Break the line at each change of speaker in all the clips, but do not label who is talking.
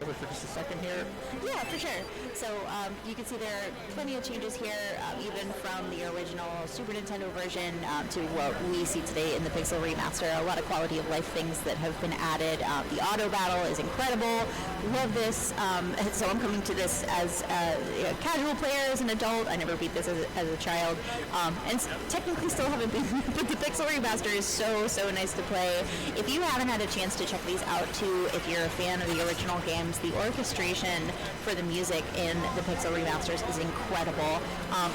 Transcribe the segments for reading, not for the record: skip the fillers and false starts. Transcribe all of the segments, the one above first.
For just a second here?
Yeah, for sure. So you can see there are plenty of changes here, even from the original Super Nintendo version to what we see today in the Pixel Remaster. A lot of quality of life things that have been added. The auto battle is incredible. Love this. So I'm coming to this as a casual player, as an adult. I never beat this as a child. And technically still haven't beaten it, but the Pixel Remaster is so nice to play. If you haven't had a chance to check these out too, if you're a fan of the original games, the orchestration for the music in the Pixel Remasters is incredible.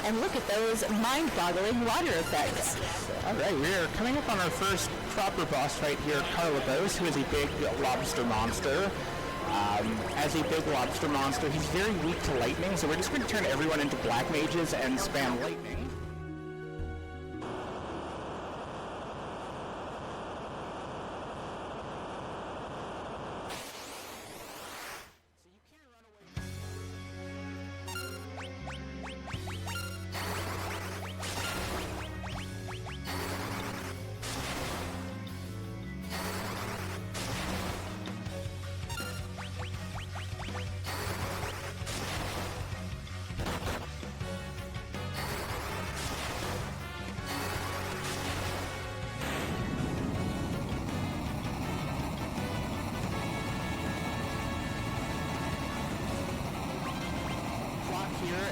And look at those mind-boggling water effects.
Alright, we are coming up on our first proper boss fight here, Carlibos, who is a big lobster monster. As a big lobster monster, he's very weak to lightning, so we're just going to turn everyone into black mages and spam lightning.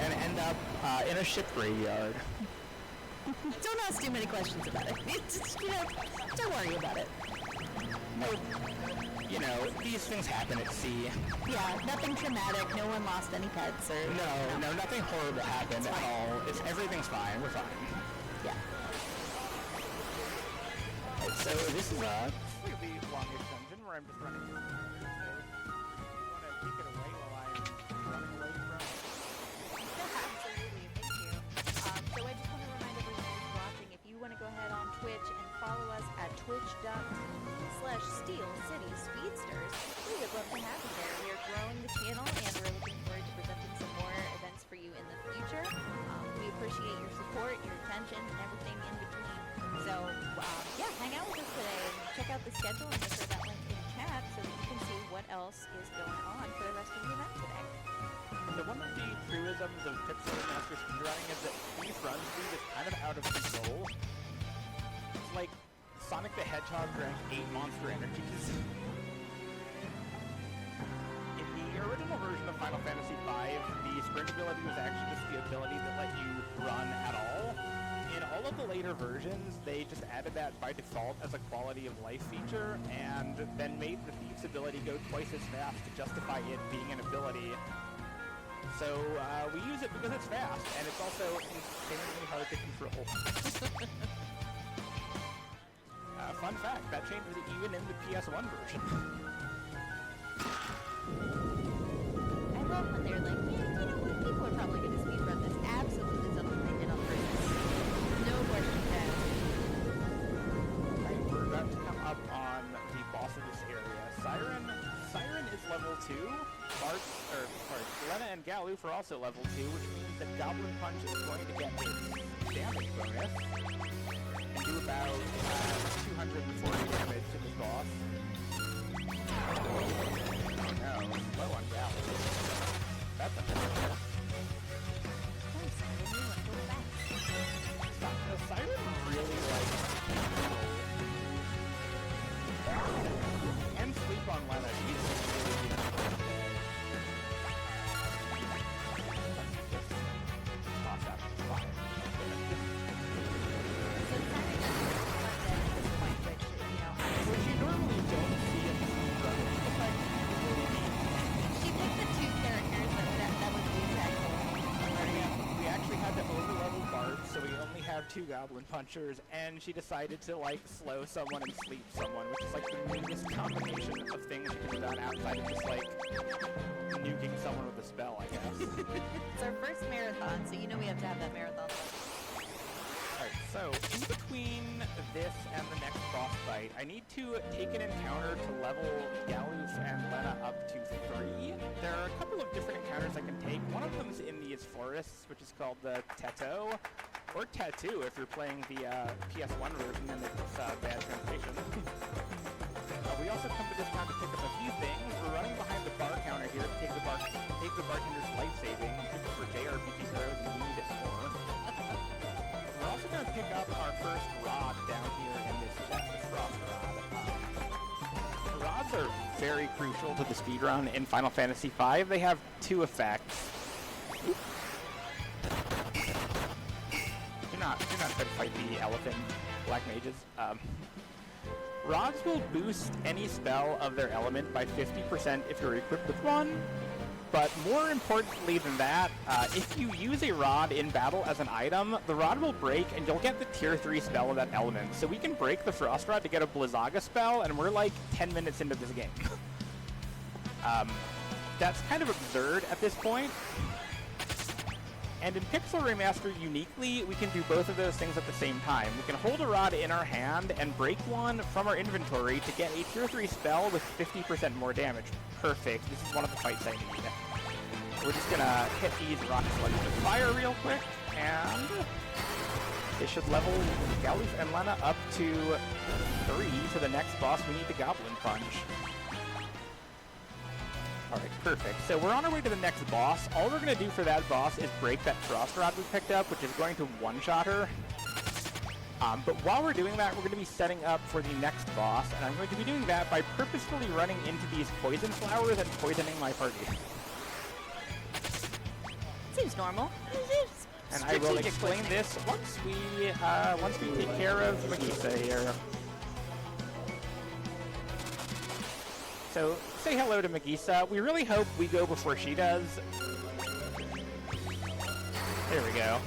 And end up in a ship graveyard.
Don't ask too many questions about it. Just, don't worry about it.
These things happen at sea.
Yeah, nothing traumatic. No one lost any pets or...
No, nothing horrible happened at all. Everything's fine. We're fine.
Yeah.
Right, so this is a
really longish dungeon where I'm just running through. You want to take it away while I'm running away from...
appreciate your support, your attention, and everything in between. So, yeah, hang out with us today and check out the schedule and make sure that link in chat so that you can see what else is going on for the rest of the event today.
So one of the truisms of Pixel Remaster speedrunning is that these runs leave it kind of out of control. It's like Sonic the Hedgehog drank 8 Monster Energies. In the original version of Final Fantasy V, the sprint ability was actually just the ability that let you run at all. In all of the later versions, they just added that by default as a quality of life feature, and then made the Thief's ability go twice as fast to justify it being an ability. So we use it because it's fast, and it's also insanely hard to control. Fun fact, that change was even in the PS1 version.
I love when they're like, yeah, you know what, people are probably going to speedrun this. Absolutely something they did on purpose. No question asked.
Right, we're about to come up on the boss of this area. Siren is level 2. Lena and Galoof are also level 2, which means that Goblin Punch is going to get its damage bonus and do about 240 damage to this boss. No, low on Galoof. That's a failure. Siren really likes and sleep on Lena. She's really good. Toss out the fire.
So Siren is at this point,
Which you normally don't see in speedrun.
she picked the two characters that was the exact
We actually had to over-level Bart, so we only have 2 Goblin Punchers, and she decided to, like, slow someone and sleep someone, which is, like, the biggest combination of things you could have done outside of just, like, nuking someone with a spell, I guess.
It's our first marathon, so you know we have to have that marathon.
Alright, so, in between this and the next boss fight, I need to take an encounter to level Galoof and Lena up to 3. There are a couple of different encounters I can take. One of them is in these forests, which is called the Teto, or Tattoo if you're playing the PS1 version and it's bad translation. We also come to this town to pick up a few things. We're running behind the bar counter here to take the bartender's life savings, for JRPG heroes and we need it for. We're also going to pick up our first rod down here in this chest, this frost rod. Rods are very crucial to the speedrun in Final Fantasy V. They have 2 effects. Do not try to fight the elephant black mages. Rods will boost any spell of their element by 50% if you're equipped with one. But more importantly than that, if you use a rod in battle as an item, the rod will break and you'll get the tier 3 spell of that element. So we can break the Frost Rod to get a Blizzaga spell, and we're like 10 minutes into this game. That's kind of absurd at this point. And in Pixel Remaster uniquely, we can do both of those things at the same time. We can hold a rod in our hand and break one from our inventory to get a tier 3 spell with 50% more damage. Perfect. This is one of the fights I need. We're just gonna hit these rock slugs with fire real quick, and they should level Galoof and Lena up to 3. To the next boss, we need the Goblin Punch. Alright, perfect. So we're on our way to the next boss. All we're going to do for that boss is break that Frost Rod we picked up, which is going to one-shot her. But while we're doing that, we're going to be setting up for the next boss, and I'm going to be doing that by purposefully running into these poison flowers and poisoning my party.
Seems normal.
And I will explain this once we take care of Magisa here. So, say hello to Magisa. We really hope we go before she does. There we go.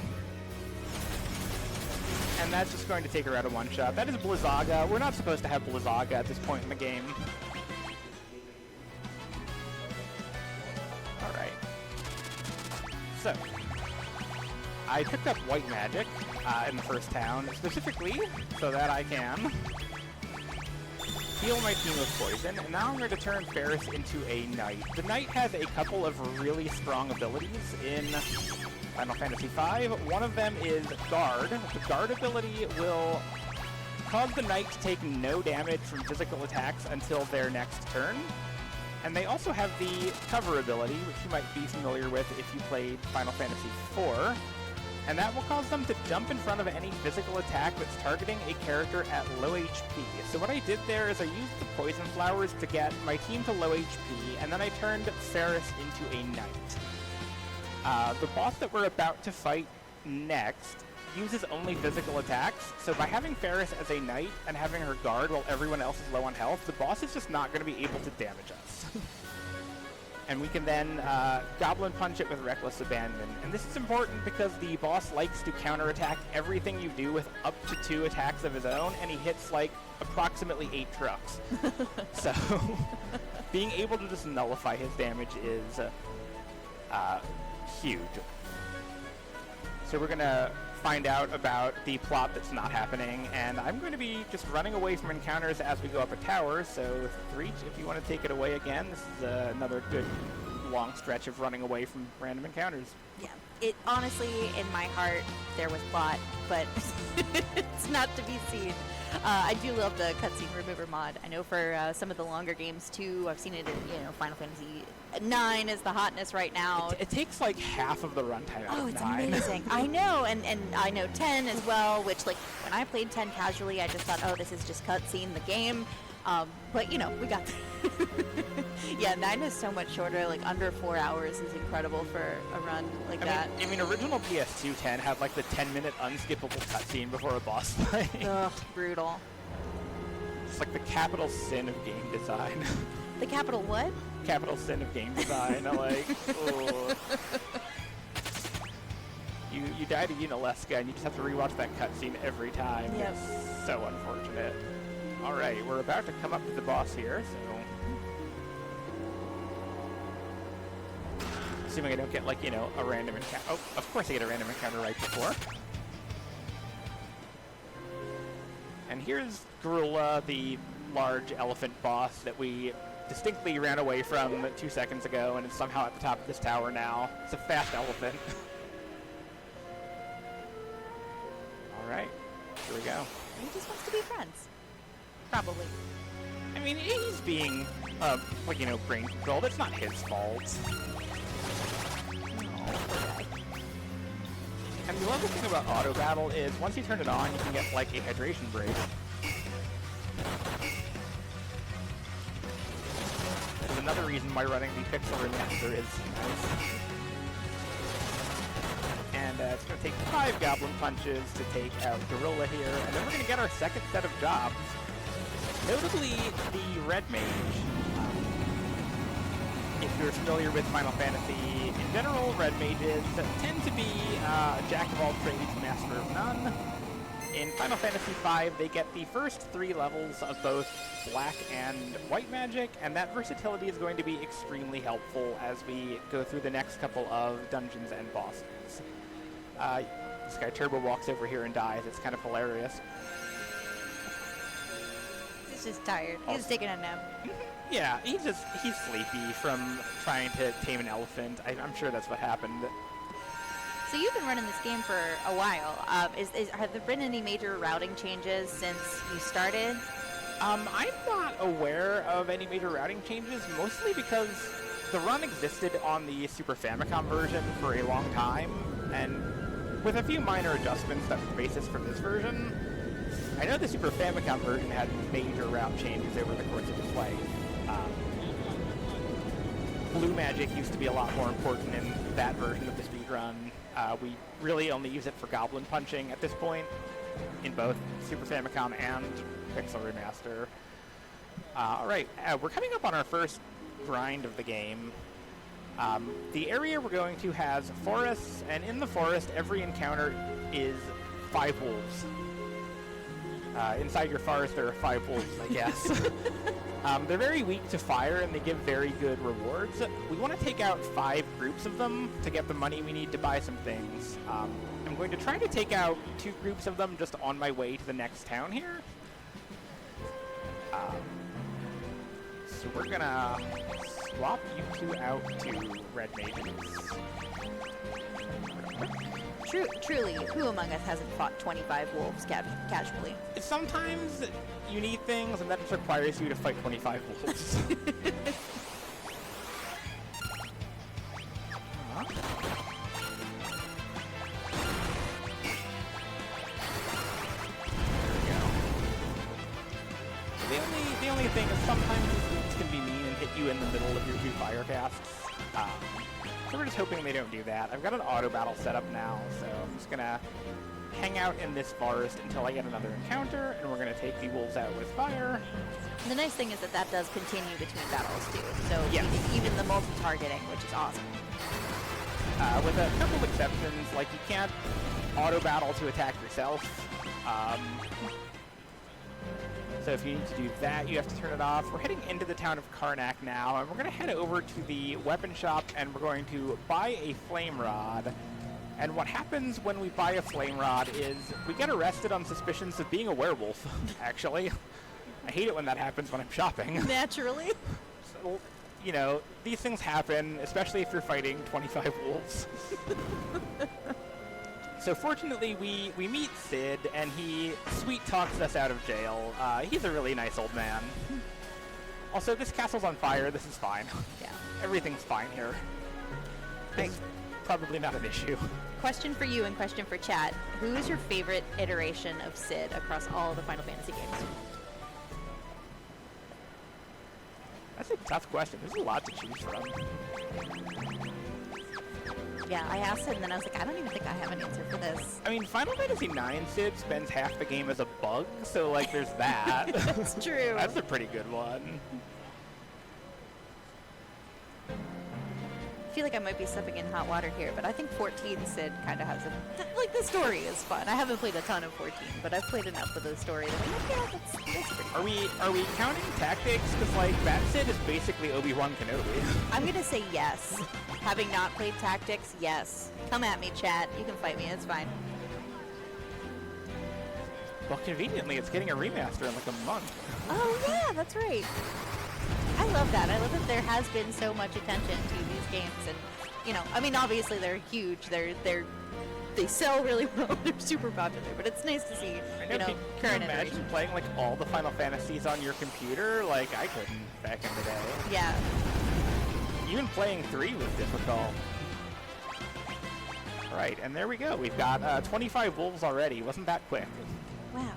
And that's just going to take her out of one shot. That is Blizzaga. We're not supposed to have Blizzaga at this point in the game. Alright. So, I picked up White Magic in the first town, specifically so that I can heal my team of poison, and now I'm going to turn Ferris into a knight. The knight has a couple of really strong abilities in Final Fantasy V. One of them is Guard. The Guard ability will cause the knight to take no damage from physical attacks until their next turn. And they also have the Cover ability, which you might be familiar with if you played Final Fantasy IV. And that will cause them to jump in front of any physical attack that's targeting a character at low HP. So what I did there is I used the Poison Flowers to get my team to low HP, and then I turned Ferris into a knight. The boss that we're about to fight next uses only physical attacks, so by having Ferris as a knight and having her guard while everyone else is low on health, the boss is just not going to be able to damage us. And we can then Goblin Punch it with Reckless Abandon. And this is important because the boss likes to counterattack everything you do with up to 2 attacks of his own, and he hits like approximately 8 trucks. So being able to just nullify his damage is huge. So we're going to find out about the plot that's not happening, and I'm going to be just running away from encounters as we go up a tower, so Threach, if you want to take it away again, this is another good long stretch of running away from random encounters.
Yeah, it honestly, in my heart, there was plot, but it's not to be seen. I do love the cutscene remover mod. I know for some of the longer games too, I've seen it in Final Fantasy 9 is the hotness right now.
It takes like half of the runtime out of 9.
It's amazing. I know, and I know 10 as well, which like when I played 10 casually, I just thought, oh, this is just cutscene, the game. But we got there. Yeah, 9 is so much shorter, like under 4 hours is incredible for a run like that.
I mean, original PS2 10 had like the 10-minute unskippable cutscene before a boss fight.
Ugh, brutal.
It's like the capital sin of game design.
The capital what?
Capital sin of game design. Oh. You die to Unalesca and you just have to rewatch that cutscene every time.
Yep.
It's so unfortunate. Alright, we're about to come up to the boss here, so... Assuming I don't get, like, a random encounter. Oh, of course I get a random encounter right before. And here's Gorilla, the large elephant boss that we distinctly ran away from 2 seconds ago, and it's somehow at the top of this tower now. It's a fast elephant. Alright, here we go.
He just wants to be friends. Probably.
I mean, he's being, brain controlled. It's not his fault. And the lovely thing about auto battle is once you turn it on, you can get like a hydration break. There's another reason why running the Pixel Remaster is nice. And it's going to take 5 Goblin Punches to take out Gorilla here, and then we're going to get our second set of jobs. Notably, the Red Mage. If you're familiar with Final Fantasy in general, Red Mages tend to be a jack of all trades, master of none. In Final Fantasy V, they get the first 3 levels of both black and white magic, and that versatility is going to be extremely helpful as we go through the next couple of dungeons and bosses. This guy Turbo walks over here and dies. It's kind of hilarious.
He's just tired. He's taking a nap.
Yeah, he's sleepy from trying to tame an elephant. I'm sure that's what happened.
So you've been running this game for a while. Have there been any major routing changes since you started?
I'm not aware of any major routing changes, mostly because the run existed on the Super Famicom version for a long time, and with a few minor adjustments, that's the basis for this version. I know the Super Famicom version had major route changes over the course of its life. Blue magic used to be a lot more important in that version of the speedrun. We really only use it for goblin punching at this point in both Super Famicom and Pixel Remaster. Alright, we're coming up on our first grind of the game. The area we're going to has forests, and in the forest every encounter is 5 wolves. Inside your forest there are 5 wolves, I guess. They're very weak to fire and they give very good rewards. We want to take out 5 groups of them to get the money we need to buy some things. I'm going to try to take out 2 groups of them just on my way to the next town here. So we're gonna swap you two out to red mages.
Truly, who among us hasn't fought 25 wolves casually?
Sometimes you need things, and that just requires you to fight 25 wolves. The only thing is sometimes these wolves can be mean and hit you in the middle of your two fire casts. So we're just hoping they don't do that. I've got an auto battle set up now, so I'm just gonna hang out in this forest until I get another encounter, and we're gonna take the wolves out with fire.
The nice thing is that that does continue between battles too. So
Yes.
even the multi-targeting, which is awesome.
With a couple exceptions, like you can't auto battle to attack yourself. So if you need to do that, you have to turn it off. We're heading into the town of Karnak now, and we're going to head over to the weapon shop, and we're going to buy a flame rod. And what happens when we buy a flame rod is we get arrested on suspicions of being a werewolf, actually. I hate it when that happens when I'm shopping.
Naturally.
So, you know, these things happen, especially if you're fighting 25 wolves. So fortunately, we meet Sid, and he sweet talks us out of jail. He's a really nice old man. Also, this castle's on fire. This is fine.
Yeah.
Everything's fine here. It's probably not an issue.
Question for you and question for chat. Who is your favorite iteration of Sid across all the Final Fantasy games?
That's a tough question. There's a lot to choose from.
Yeah, I asked it and then I was like, I don't even think I have an answer for this.
I mean, Final Fantasy IX Sid spends half the game as a bug, so, like, there's that.
That's true.
That's a pretty good one.
I feel like I might be stepping in hot water here, but I think 14 Sid kind of has a... Like, the story is fun. I haven't played a ton of 14, but I've played enough of the story that I'm like, yeah, that's pretty fun.
Are we counting tactics? Because, like, that Sid is basically Obi-Wan Kenobi.
I'm going to say yes. Having not played tactics, yes. Come at me, chat. You can fight me. It's fine.
Well, conveniently, it's getting a remaster in, like, a month.
Oh, yeah, that's right. I love that. I love that there has been so much attention to these games, and you know, I mean, obviously they're huge. They sell really well. They're super popular, but it's nice to see
Can you
current
imagine
iteration.
playing like all the Final Fantasies on your computer? Like I couldn't back in the day.
Yeah.
Even playing 3 was difficult. Right, and there we go. We've got 25 wolves already. Wasn't that quick?
Wow,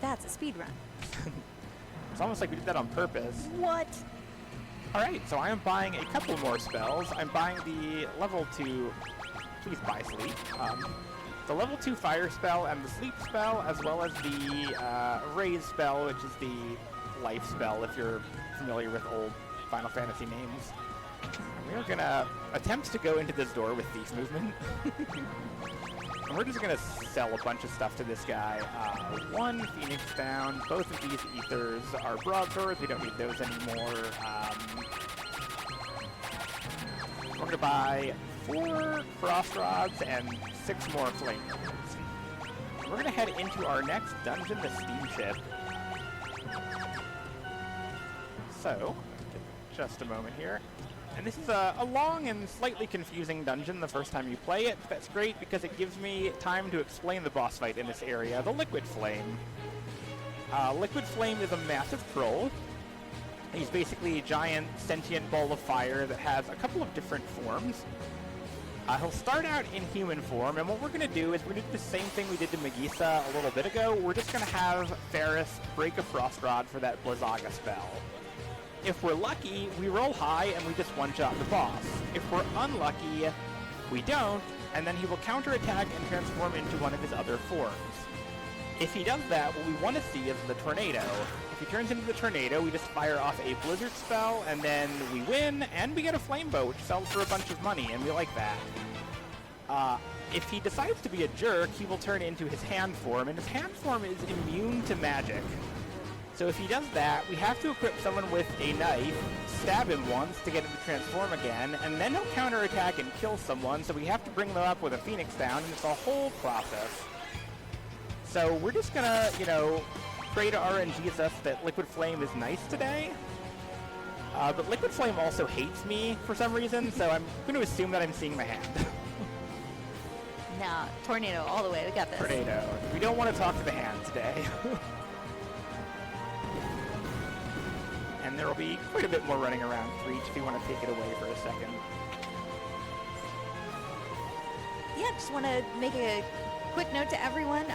that's a speed run.
It's almost like we did that on purpose.
What?
Alright, so I am buying a couple more spells. I'm buying the level 2... Please buy sleep. The level 2 fire spell and the sleep spell, as well as the raise spell, which is the life spell, if you're familiar with old Final Fantasy names. We are going to attempt to go into this door with thief movement. And we're just going to sell a bunch of stuff to this guy. 1 Phoenix down. Both of these ethers are broadswords. We don't need those anymore. We're going to buy 4 frost rods and 6 more flame rods. We're going to head into our next dungeon, the steamship. So, just a moment here. And this is a long and slightly confusing dungeon the first time you play it. That's great because it gives me time to explain the boss fight in this area, the Liquid Flame. Liquid Flame is a massive troll. He's basically a giant sentient ball of fire that has a couple of different forms. He'll start out in human form, and what we're going to do is we're going to do the same thing we did to Megisa a little bit ago. We're just going to have Ferris break a Frost Rod for that Blizzaga spell. If we're lucky, we roll high and we just one-shot the boss. If we're unlucky, we don't, and then he will counterattack and transform into one of his other forms. If he does that, what we want to see is the tornado. If he turns into the tornado, we just fire off a blizzard spell, and then we win, and we get a flame bow, which sells for a bunch of money, and we like that. If he decides to be a jerk, he will turn into his hand form, and his hand form is immune to magic. So if he does that, we have to equip someone with a knife, stab him once to get him to transform again, and then he'll counterattack and kill someone, so we have to bring them up with a Phoenix down, and it's a whole process. So we're just gonna, pray to RNG us that Liquid Flame is nice today. But Liquid Flame also hates me for some reason, so I'm going to assume that I'm seeing the hand.
Nah, Tornado all the way. We got this.
Tornado. We don't want to talk to the hand today. And there will be quite a bit more running around Threach if you want to take it away for a second.
Yeah, just want to make a quick note to everyone,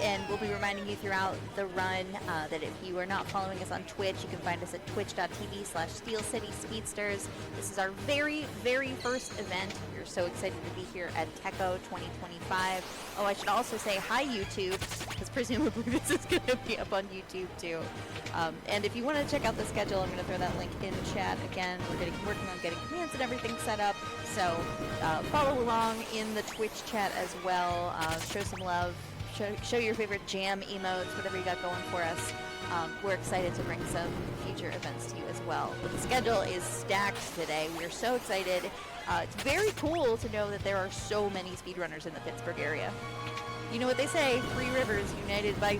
and we'll be reminding you throughout the run that if you are not following us on Twitch, you can find us at twitch.tv/SteelCitySpeedsters. This is our very, very first event. We're so excited to be here at Tekko25. Oh, I should also say hi, YouTube, because presumably this is going to be up on YouTube too. And if you want to check out the schedule, I'm going to throw that link in chat again. We're working on getting commands and everything set up, so follow along in the Twitch chat as well. Show some love. Show your favorite jam emotes, whatever you got going for us. We're excited to bring some future events to you as well. But the schedule is stacked today. We are so excited. It's very cool to know that there are so many speedrunners in the Pittsburgh area. You know what they say, 3 rivers united by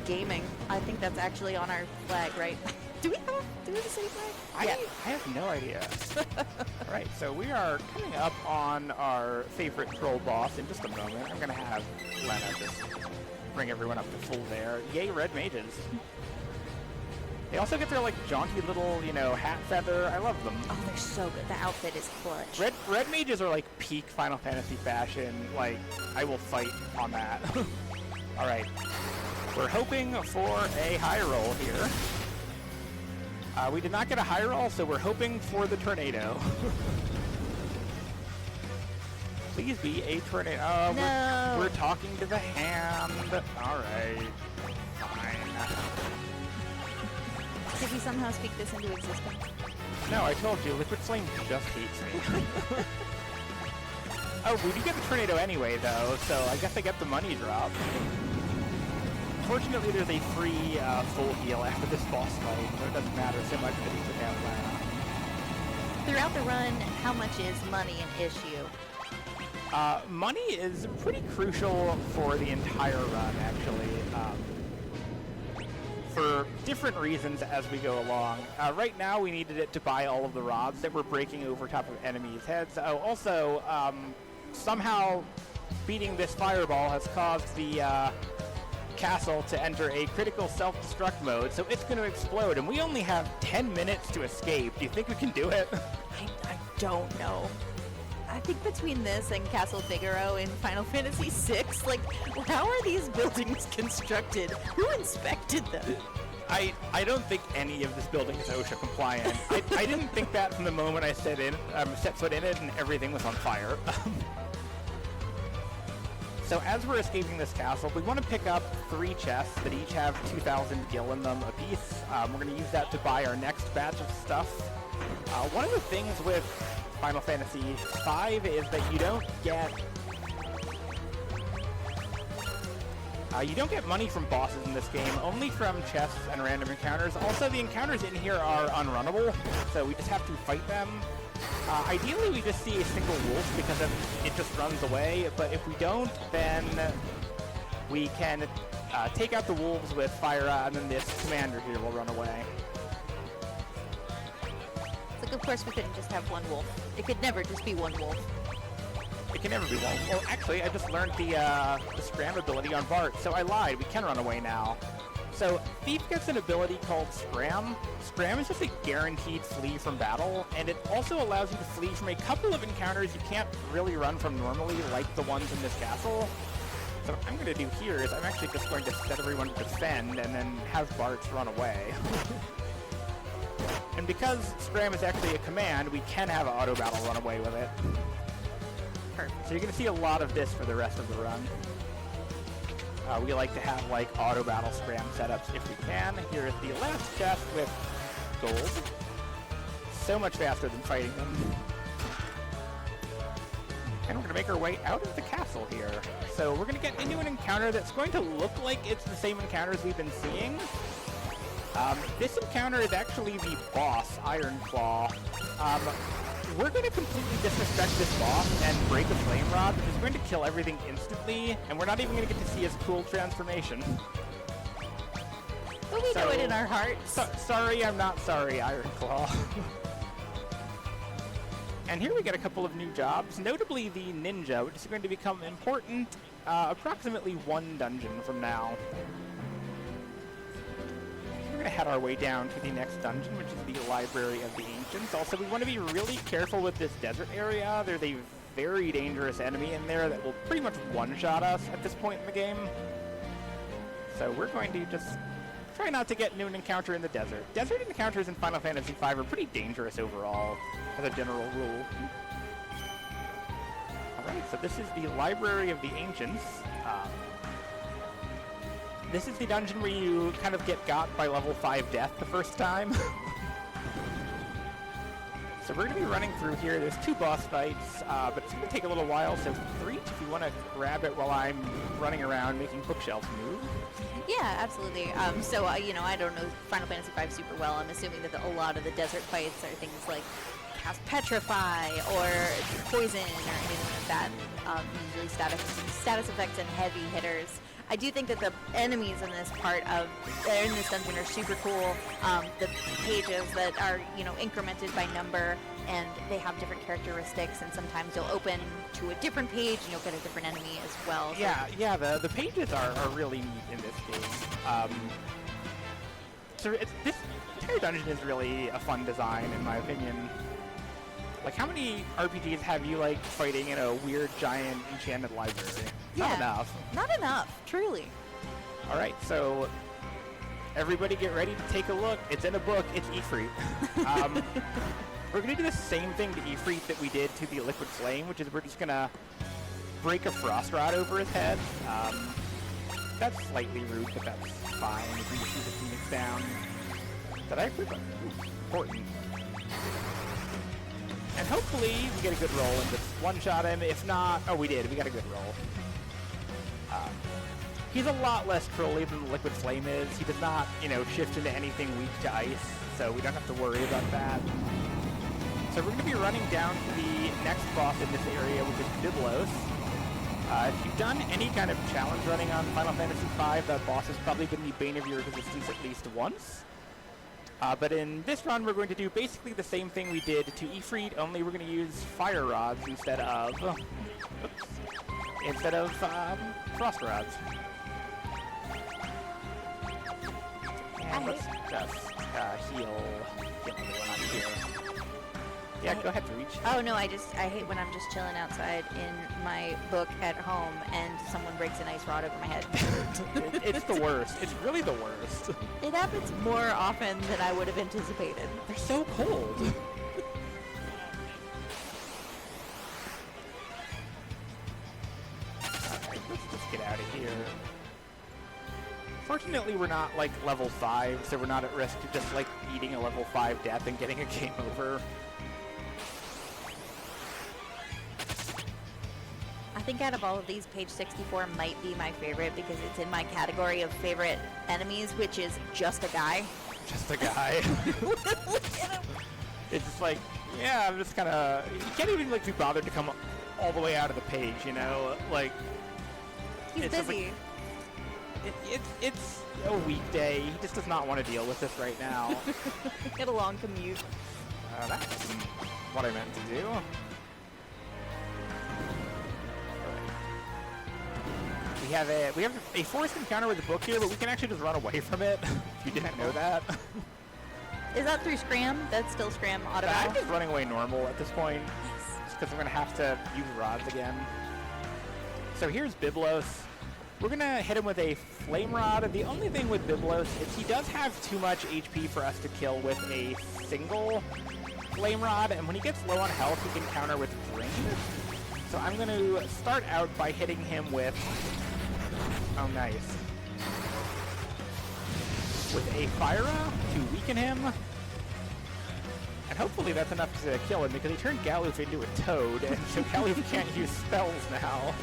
gaming. I think that's actually on our flag, right? Do we have the same flag?
I have no idea. All right, so we are coming up on our favorite troll boss in just a moment. I'm going to have Lena just bring everyone up to full there. Yay, red mages. They also get their, like, jaunty little, you know, hat feather. I love them.
Oh, they're so good. The outfit is clutch.
Red mages are, like, peak Final Fantasy fashion. Like, I will fight on that. All right. We're hoping for a high roll here. We did not get a high roll, so we're hoping for the tornado. Please be a tornado. Oh,
no.
We're talking to the hand. All right. Fine.
Did we somehow speak this into existence?
No, I told you, Liquid Flame just hates me. Oh, we do get the tornado anyway, though, so I guess I get the money drop. Fortunately, there's a free full heal after this boss fight, so it doesn't matter so much that he's a damn Lana.
Throughout the run, how much is money an issue?
Money is pretty crucial for the entire run, actually, for different reasons as we go along. Right now, we needed it to buy all of the rods that were breaking over top of enemies' heads. Oh, also, somehow beating this fireball has caused the castle to enter a critical self-destruct mode, so it's going to explode, and we only have 10 minutes to escape. Do you think we can do it?
I don't know. I think between this and Castle Figaro in Final Fantasy VI, like, how are these buildings constructed? Who inspected them?
I don't think any of this building is OSHA compliant. I didn't think that from the moment I set foot in it and everything was on fire. So as we're escaping this castle, we want to pick up 3 chests that each have 2,000 gil in them apiece. We're going to use that to buy our next batch of stuff. One of the things with Final Fantasy V is that you don't get money from bosses in this game, only from chests and random encounters. Also, the encounters in here are unrunnable, so we just have to fight them. Ideally, we just see a single wolf because it just runs away, but if we don't, then we can take out the wolves with Fyra, and then this commander here will run away.
Like, of course we couldn't just have one wolf. It could never just be one wolf.
It can never be one. Well, actually, I just learned the Scram ability on Bart, so I lied. We can run away now. So, Thief gets an ability called Scram. Scram is just a guaranteed flee from battle, and it also allows you to flee from a couple of encounters you can't really run from normally, like the ones in this castle. So what I'm going to do here is I'm actually just going to set everyone to defend and then have Bart run away. And because Scram is actually a command, we can have an auto battle run away with it. Perfect. So you're going to see a lot of this for the rest of the run. We like to have, like, auto battle Scram setups if we can. Here is the last chest with gold. So much faster than fighting them. And we're going to make our way out of the castle here. So we're going to get into an encounter that's going to look like it's the same encounters we've been seeing. This encounter is actually the boss, Ironclaw. We're going to completely disrespect this boss and break a flame rod, which is going to kill everything instantly, and we're not even going to get to see his cool transformation.
But we know it in our hearts.
Sorry, I'm not sorry, Ironclaw. And here we get a couple of new jobs, notably the Ninja, which is going to become important approximately one dungeon from now. We're going to head our way down to the next dungeon, which is the Library of the Ancients. Also, we want to be really careful with this desert area. There's a very dangerous enemy in there that will pretty much one-shot us at this point in the game. So we're going to just try not to get into an encounter in the desert. Desert encounters in Final Fantasy V are pretty dangerous overall, as a general rule. Alright, so this is the Library of the Ancients. This is the dungeon where you kind of get got by level 5 death the first time. So we're going to be running through here. There's 2 boss fights, but it's going to take a little while, so Threach, if you want to grab it while I'm running around making bookshelves move.
Yeah, absolutely. You know, I don't know Final Fantasy V super well. I'm assuming that a lot of the desert fights are things like cast Petrify or Poison or anything like that. Usually status effects and heavy hitters. I do think that the enemies in this dungeon are super cool. The pages that are, you know, incremented by number, and they have different characteristics, and sometimes you'll open to a different page and you'll get a different enemy as well. So
Yeah, the pages are really neat in this game. This entire dungeon is really a fun design, in my opinion. Like, how many RPGs have you, like, fighting in a weird, giant, enchanted library? Not enough.
Not enough, truly.
Alright, so everybody get ready to take a look. It's in a book. It's Ifrit. We're going to do the same thing to Ifrit that we did to the Liquid Flame, which is we're just going to break a frost rod over his head. That's slightly rude, but that's fine. If we shoot the Phoenix down. Did I equip it? Important. And hopefully we get a good roll and just one-shot him. If not, oh, we did. We got a good roll. He's a lot less trolly than the Liquid Flame is. He does not, you know, shift into anything weak to ice, so we don't have to worry about that. So we're going to be running down to the next boss in this area, which is Byblos. If you've done any kind of challenge running on Final Fantasy V, that boss has probably been the bane of your existence at least once. But in this run, we're going to do basically the same thing we did to Ifrit, only we're going to use fire rods instead of frost rods. And let's just heal everyone up here. Yeah, go ahead, Threach.
Oh no, I hate when I'm just chilling outside in my book at home and someone breaks an ice rod over my head.
It's the worst. It's really the worst.
It happens more often than I would have anticipated.
They're so cold. Alright, let's just get out of here. Fortunately, we're not, like, level 5, so we're not at risk of just, like, eating a level 5 death and getting a game over.
I think out of all of these, page 64 might be my favorite because it's in my category of favorite enemies, which is just a guy.
Just a guy.
Look at him.
It's just like, yeah, I'm just kind of... You can't even, like, be bothered to come all the way out of the page, you know? Like...
He's busy.
It's a weekday. He just does not want to deal with this right now.
Get a long commute.
That's what I meant to do. We have a forced encounter with the book here, but we can actually just run away from it. If you didn't know that.
Is that through Scram? That's still Scram auto.
I'm just running away normal at this point. Just because I'm going to have to use rods again. So here's Byblos. We're going to hit him with a Flame Rod. The only thing with Byblos is he does have too much HP for us to kill with a single Flame Rod, and when he gets low on health, he can counter with Ring. So I'm going to start out by hitting him with... Oh, nice. With a Fire to weaken him. And hopefully that's enough to kill him, because he turned Galoof into a toad, and so Galoof can't use spells now.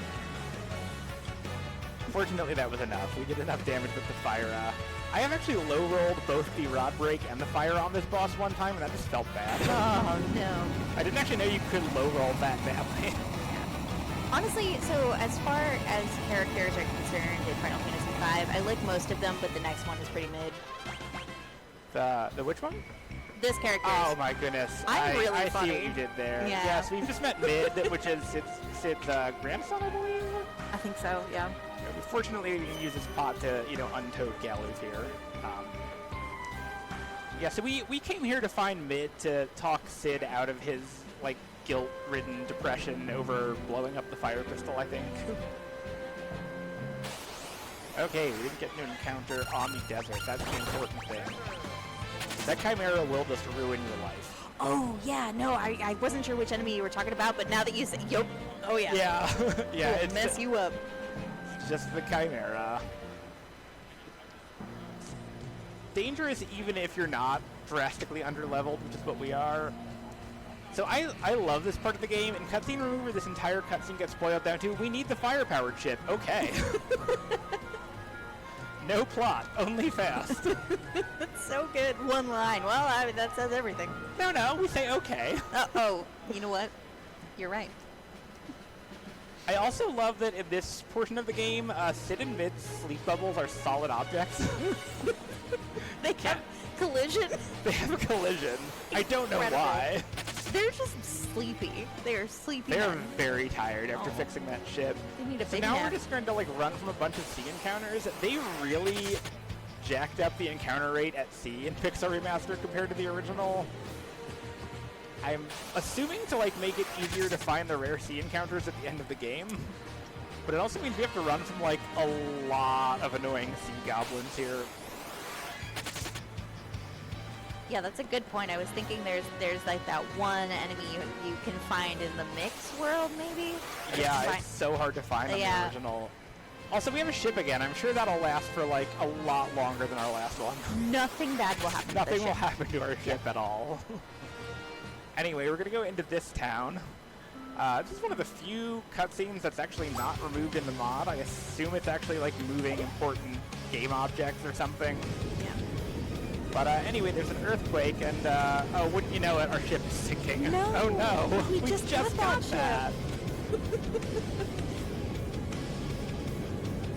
Fortunately, that was enough. We did enough damage with the Fire. I have actually low-rolled both the Rod Break and the Fire on this boss one time, and that just felt bad.
Oh, no.
I didn't actually know you could low-roll that badly.
Honestly, so as far as characters are concerned in Final Fantasy V, I like most of them, but the next one is pretty mid.
The which one?
This character.
Oh my goodness.
I'm really
I
funny.
see what you did there.
Yeah.
Yes, we've just met Mid, which is Sid's grandson, I believe.
I think so, yeah.
Fortunately, you can use this pot to, untoad Gallows here. Yeah, so we came here to find Mid to talk Sid out of his, like, guilt-ridden depression over blowing up the fire pistol, I think. Okay, we didn't get to encounter on the desert. That's the important thing. That Chimera will just ruin your life.
Oh, yeah, no, I wasn't sure which enemy you were talking about, but now that you say, yup, oh yeah.
Yeah, yeah,
It'll
it's
mess you up.
just the Chimera. Dangerous even if you're not drastically underleveled, which is what we are. So I love this part of the game. In Cutscene Remover, this entire cutscene gets boiled down to, we need the fire-powered ship. Okay. No plot, only fast.
That's so good. One line. Well, I mean, that says everything.
No, we say okay.
Oh, you know what? You're right.
I also love that in this portion of the game, Sid and Mid's sleep bubbles are solid objects.
They have collision.
They have a collision. I don't know
Incredible.
why.
They're just sleepy. They are sleepy.
They're
men.
very tired after fixing that ship.
They need a
So
big
now
nap.
we're just going to like run from a bunch of sea encounters. They really jacked up the encounter rate at sea in Pixel Remaster compared to the original. I'm assuming to like make it easier to find the rare sea encounters at the end of the game. But it also means we have to run from like a lot of annoying sea goblins here.
Yeah, that's a good point. I was thinking there's like that one enemy you can find in the mix world, maybe?
Yeah, it's so hard to find on the original. Also, we have a ship again. I'm sure that'll last for like a lot longer than our last one.
Nothing bad will happen to
Nothing
the
will
ship.
happen to our ship at all. Anyway, we're going to go into this town. This is one of the few cutscenes that's actually not removed in the mod. I assume it's actually like moving important game objects or something.
Yeah.
But anyway, there's an earthquake, and oh, wouldn't you know it, our ship is sinking.
No,
oh no,
we
we
just
got
got
that.
Do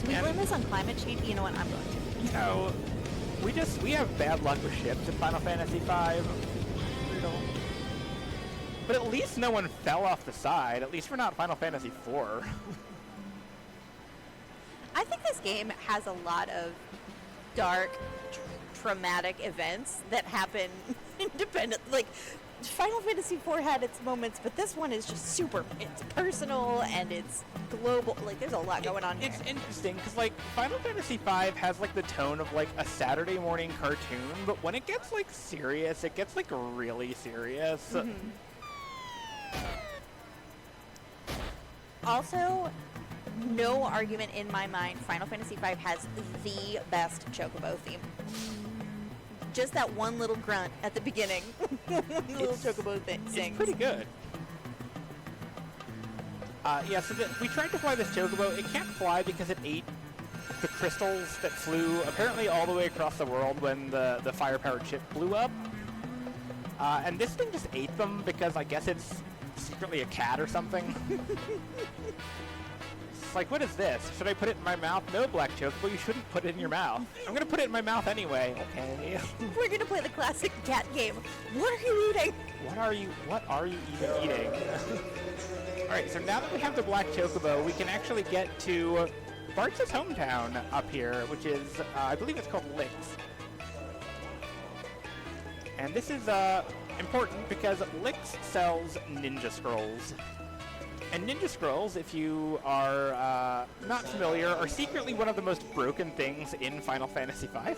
we blame this on climate change? You know what? I'm going to.
You know, we have bad luck with ships in Final Fantasy V. Brutal. But at least no one fell off the side. At least we're not Final Fantasy IV.
I think this game has a lot of dark, traumatic events that happen independent. Like, Final Fantasy IV had its moments, but this one is just super. It's personal and it's global. Like, there's a lot going on here.
It's interesting because, like, Final Fantasy V has, like, the tone of, like, a Saturday morning cartoon, but when it gets, like, serious, it gets, like, really serious.
Mm-hmm. Also, no argument in my mind, Final Fantasy V has the best Chocobo theme. Just that one little grunt at the beginning. Little Chocobo thing sings.
It's pretty good. Yeah, so we tried to fly this Chocobo. It can't fly because it ate the crystals that flew apparently all the way across the world when the fire-powered ship blew up. And this thing just ate them because I guess it's secretly a cat or something. It's like, what is this? Should I put it in my mouth? No, Black Chocobo, you shouldn't put it in your mouth. I'm gonna put it in my mouth anyway. Okay.
We're gonna play the classic cat game. What are you eating?
What are you even eating? Alright, so now that we have the Black Chocobo, we can actually get to Bartz's hometown up here, which is, I believe it's called Lix. And this is important because Lix sells Ninja Scrolls. And Ninja Scrolls, if you are not familiar, are secretly one of the most broken things in Final Fantasy V.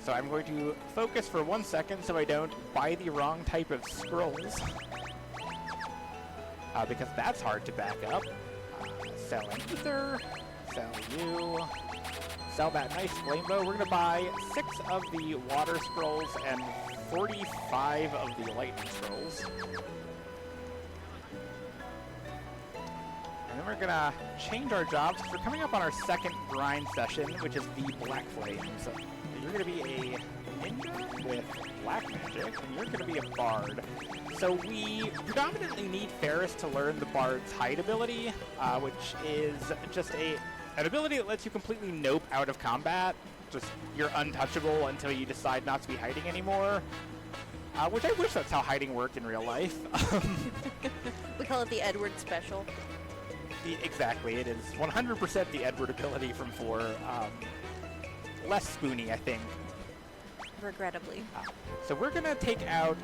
So I'm going to focus for 1 second so I don't buy the wrong type of scrolls. Because that's hard to back up. Sell an ether, sell you, sell that nice rainbow. We're going to buy 6 of the water scrolls and 45 of the lightning scrolls. And then we're going to change our jobs. We're coming up on our second grind session, which is the Black Flames. You're going to be a ninja with black magic, and you're going to be a bard. So we predominantly need Ferris to learn the bard's hide ability, which is just an ability that lets you completely nope out of combat. Just, you're untouchable until you decide not to be hiding anymore. Which I wish that's how hiding worked in real life.
We call it the Edward special.
Exactly, it is 100% the Edward ability from 4. Less spoony, I think.
Regrettably.
So we're going to take out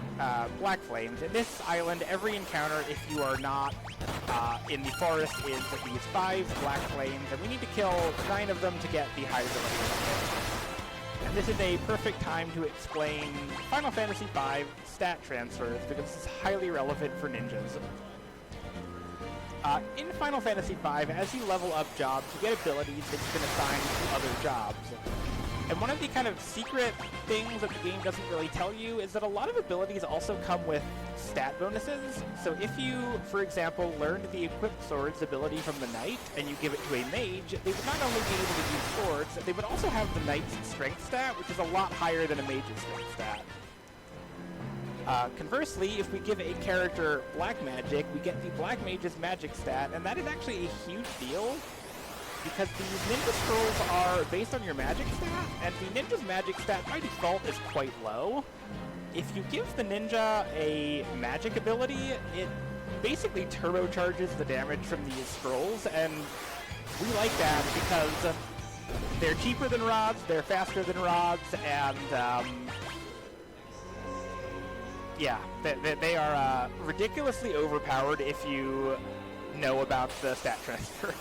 Black Flames. In this island, every encounter, if you are not in the forest, is these 5 Black Flames, and we need to kill 9 of them to get the hide ability. And this is a perfect time to explain Final Fantasy V stat transfers, because it's highly relevant for ninjas. In Final Fantasy V, as you level up jobs, you get abilities that you can assign to other jobs. And one of the kind of secret things that the game doesn't really tell you is that a lot of abilities also come with stat bonuses. So if you, for example, learned the equipped swords ability from the knight and you give it to a mage, they would not only be able to use swords, they would also have the knight's strength stat, which is a lot higher than a mage's strength stat. Conversely, if we give a character black magic, we get the black mage's magic stat, and that is actually a huge deal, because these ninja scrolls are based on your magic stat, and the ninja's magic stat by default is quite low. If you give the ninja a magic ability, it basically turbocharges the damage from these scrolls, and we like that because they're cheaper than rods, they're faster than rods, and yeah, they are ridiculously overpowered if you know about the stat transfer.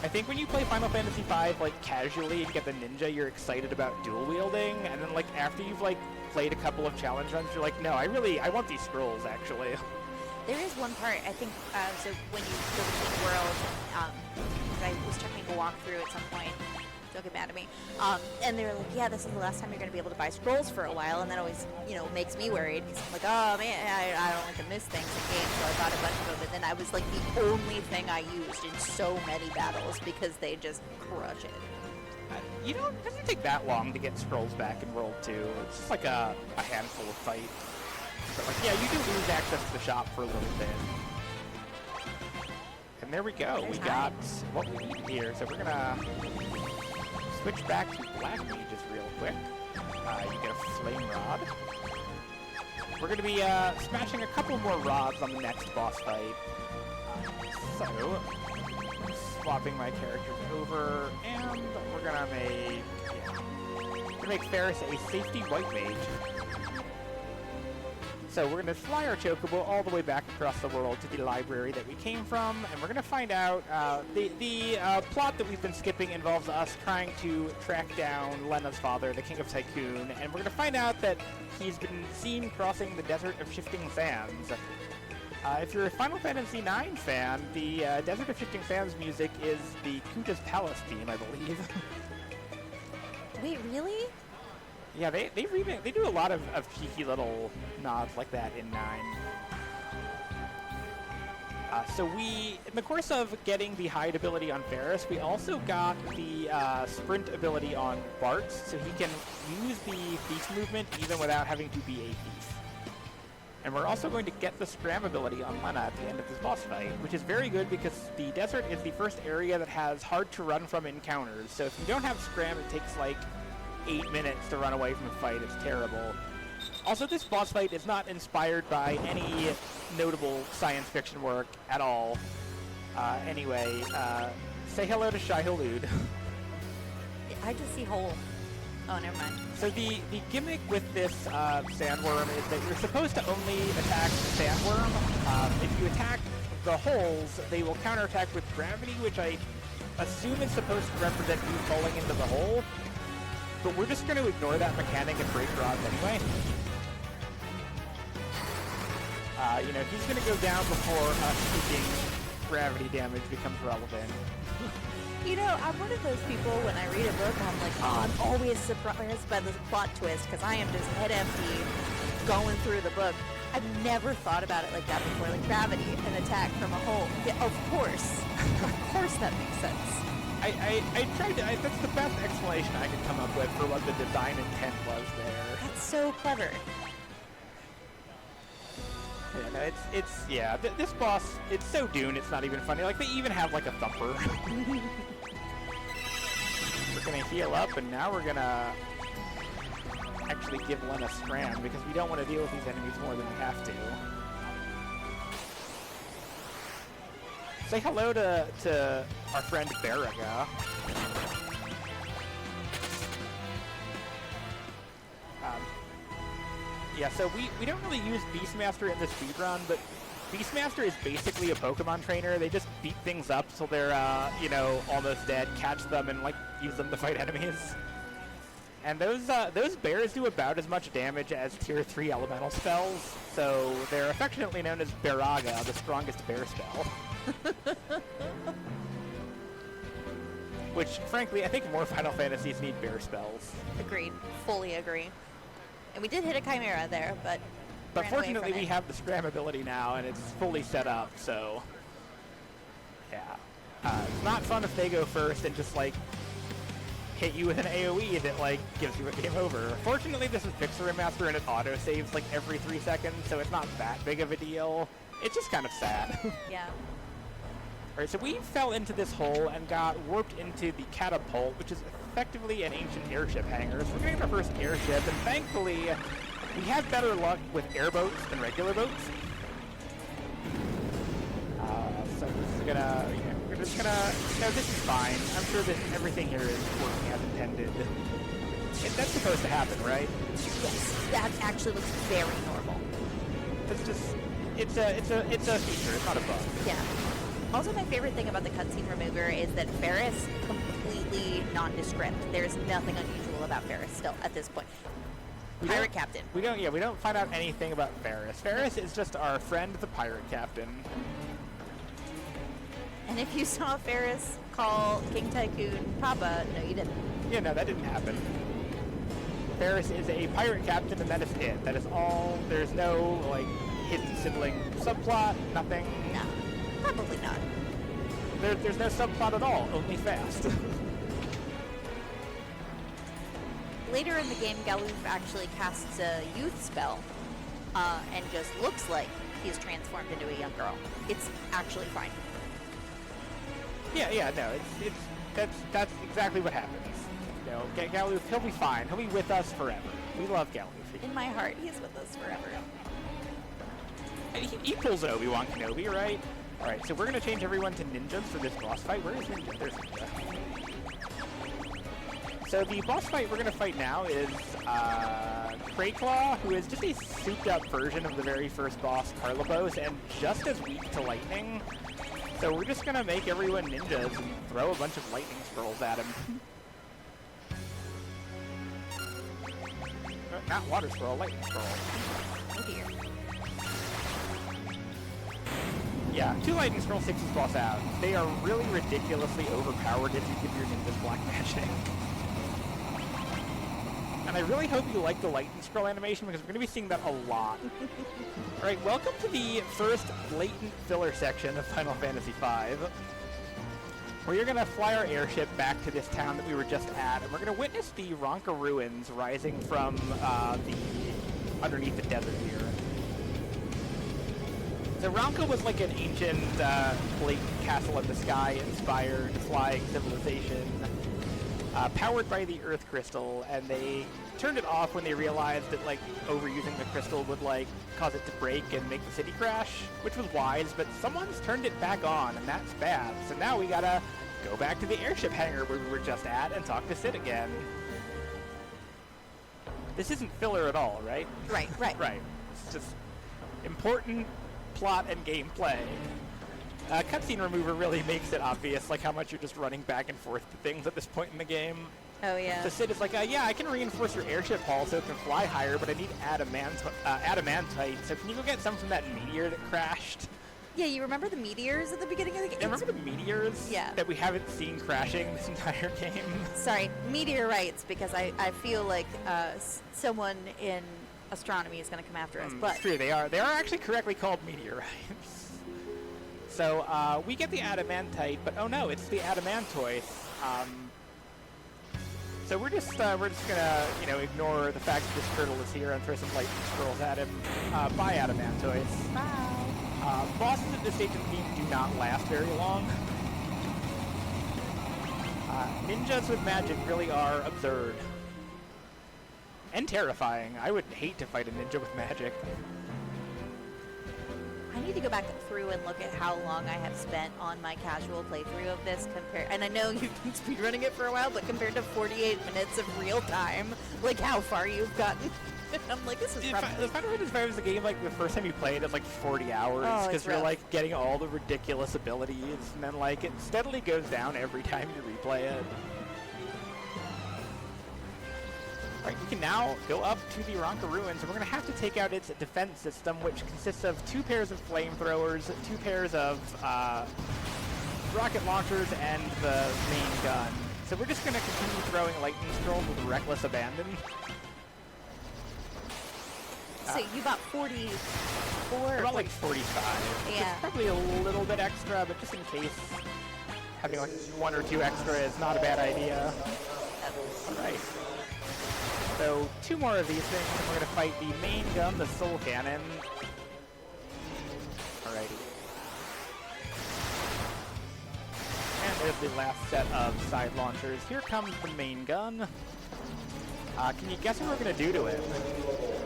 I think when you play Final Fantasy V, like, casually and get the ninja, you're excited about dual wielding, and then, like, after you've, like, played a couple of challenge runs, you're like, no, I want these scrolls, actually.
There is one part, I think, so when you go between worlds, I was checking a walkthrough at some point, don't get mad at me, and they're like, yeah, this is the last time you're going to be able to buy scrolls for a while, and that always, you know, makes me worried, because I'm like, oh man, I don't like to miss things in games, so I bought a bunch of them, and then I was like the only thing I used in so many battles, because they just crush it.
You know, it doesn't take that long to get scrolls back in World 2, it's just like a handful of fights. But like, yeah, you do lose access to the shop for a little bit. And there we go, we got what we need here, so we're gonna switch back to black mages real quick. You get a flame rod. We're going to be smashing a couple more rods on the next boss fight. So, swapping my characters over, and we're going to make Ferris a safety white mage. So we're going to fly our chocobo all the way back across the world to the library that we came from, and we're going to find out the plot that we've been skipping involves us trying to track down Lena's father, the King of Tycoon, and we're going to find out that he's been seen crossing the Desert of Shifting Sands. If you're a Final Fantasy IX fan, the Desert of Shifting Sands music is the Kuta's Palace theme, I believe.
Wait, really?
Yeah, they do a lot of cheeky little nods like that in 9. So we, in the course of getting the hide ability on Ferris, we also got the sprint ability on Bart, so he can use the thief movement even without having to be a thief. And we're also going to get the scram ability on Lena at the end of this boss fight, which is very good because the desert is the first area that has hard to run from encounters. So if you don't have scram, it takes like 8 minutes to run away from a fight. It's terrible. Also, this boss fight is not inspired by any notable science fiction work at all. Anyway, say hello to Shai-Hulud.
I just see hole. Oh, never mind.
So the gimmick with this sandworm is that you're supposed to only attack the sandworm. If you attack the holes, they will counterattack with gravity, which I assume is supposed to represent you falling into the hole. But we're just going to ignore that mechanic and break rods anyway. You know, he's going to go down before us taking gravity damage becomes relevant.
You know, I'm one of those people, when I read a book, I'm like, oh, I'm always surprised by the plot twist, because I am just head empty going through the book. I've never thought about it like that before, like gravity, an attack from a hole. Yeah, of course. Of course that makes sense.
I tried to, that's the best explanation I could come up with for what the design intent was there.
That's so clever.
Yeah, no, this boss, it's so Dune, it's not even funny. Like, they even have, like, a thumper. We're gonna heal up, and now we're gonna actually give Lena Scram, because we don't want to deal with these enemies more than we have to. Say hello to our friend Baraga. Yeah, so we don't really use Beastmaster in the speedrun, but Beastmaster is basically a Pokemon trainer. They just beat things up till they're, you know, almost dead, catch them, and, like, use them to fight enemies. And those bears do about as much damage as Tier 3 elemental spells, so they're affectionately known as Baraga, the strongest bear spell. Which, frankly, I think more Final Fantasies need bear spells.
Agreed. Fully agree. And we did hit a Chimera there, but
fortunately we have the Scram ability now, and it's fully set up, so yeah. It's not fun if they go first and just, like, hit you with an AoE that, like, gives you a game over. Fortunately, this is Pixel Remaster, and it auto-saves, like, every 3 seconds, so it's not that big of a deal. It's just kind of sad.
Yeah.
Alright, so we fell into this hole and got warped into the catapult, which is effectively an ancient airship hangar. So we're getting our first airship, and thankfully, we have better luck with airboats than regular boats. So we're just gonna, this is fine. I'm sure that everything here is working as intended. That's supposed to happen, right?
Yes, that actually looks very normal.
It's just, it's a feature, it's not a bug.
Yeah. Also, my favorite thing about the cutscene remover is that Ferris completely nondescript. There's nothing unusual about Ferris still at this point. Pirate Captain.
We don't find out anything about Ferris. Ferris is just our friend, the Pirate Captain.
And if you saw Ferris call King Tycoon Papa, no, you didn't.
Yeah, no, that didn't happen. Ferris is a Pirate Captain, and that is it. That is all. There's no, like, hidden sibling subplot, nothing.
No. Probably not.
There's no subplot at all, only fast.
Later in the game, Galuf actually casts a youth spell, and just looks like he's transformed into a young girl. It's actually fine.
Yeah, no, that's exactly what happens. You know, Galuf, he'll be fine. He'll be with us forever. We love Galuf.
In my heart, he's with us forever.
And he pulls an Obi-Wan Kenobi, right? Alright, so we're going to change everyone to ninjas for this boss fight. Where is Ninja? There's Ninja. So the boss fight we're going to fight now is Crayclaw, who is just a souped-up version of the very first boss, Carlibos, and just as weak to lightning. So we're just going to make everyone ninjas and throw a bunch of lightning scrolls at him. Not water scroll, lightning scroll.
Oh dear.
Yeah, 2 lightning scrolls takes this boss out. They are really ridiculously overpowered if you give your ninjas black magic. And I really hope you like the lightning scroll animation, because we're going to be seeing that a lot. Alright, welcome to the first blatant filler section of Final Fantasy V. Where you're going to fly our airship back to this town that we were just at, and we're going to witness the Ronka ruins rising from underneath the desert here. So Ronka was like an ancient, blatant castle in the sky-inspired flying civilization, powered by the Earth Crystal, and they turned it off when they realized that, like, overusing the crystal would, like, cause it to break and make the city crash, which was wise, but someone's turned it back on, and that's bad. So now we gotta go back to the airship hangar where we were just at and talk to Sid again. This isn't filler at all, right?
Right.
Right. It's just important plot and gameplay. Cutscene remover really makes it obvious, like, how much you're just running back and forth to things at this point in the game.
Oh, yeah.
So Sid is like, yeah, I can reinforce your airship hull so it can fly higher, but I need adamantite, so can you go get some from that meteor that crashed?
Yeah, you remember the meteors at the beginning of the game?
Remember the meteors that we haven't seen crashing this entire game? Sorry,
meteorites, because I feel like someone in astronomy is going to come after us. But
it's true, they are actually correctly called meteorites. So we get the adamantite, but oh no, it's the adamantoise. So we're just gonna, you know, ignore the fact that this turtle is here and throw some lightning scrolls at him. Bye, adamantoise.
Bye.
Bosses at this stage of the game do not last very long. Ninjas with magic really are absurd. And terrifying. I would hate to fight a ninja with magic.
I need to go back through and look at how long I have spent on my casual playthrough of this compared, and I know you've been speedrunning it for a while, but compared to 48 minutes of real time, like how far you've gotten. I'm like, this is probably...
The Final Fantasy V was a game, like, the first time you played it, like, 40 hours, because you're, like, getting all the ridiculous abilities, and then, like, it steadily goes down every time you replay it. Alright, we can now go up to the Ronka Ruins, and we're going to have to take out its defense system, which consists of 2 pairs of flamethrowers, 2 pairs of rocket launchers, and the main gun. So we're just going to continue throwing lightning scrolls with reckless abandon.
So you bought 44?
About like 45.
Yeah.
It's probably a little bit extra, but just in case, having like 1 or 2 extra is not a bad idea. Alright. So 2 more of these things, and we're going to fight the main gun, the soul cannon. Alrighty. And there's the last set of side launchers. Here comes the main gun. Can you guess what we're going to do to it?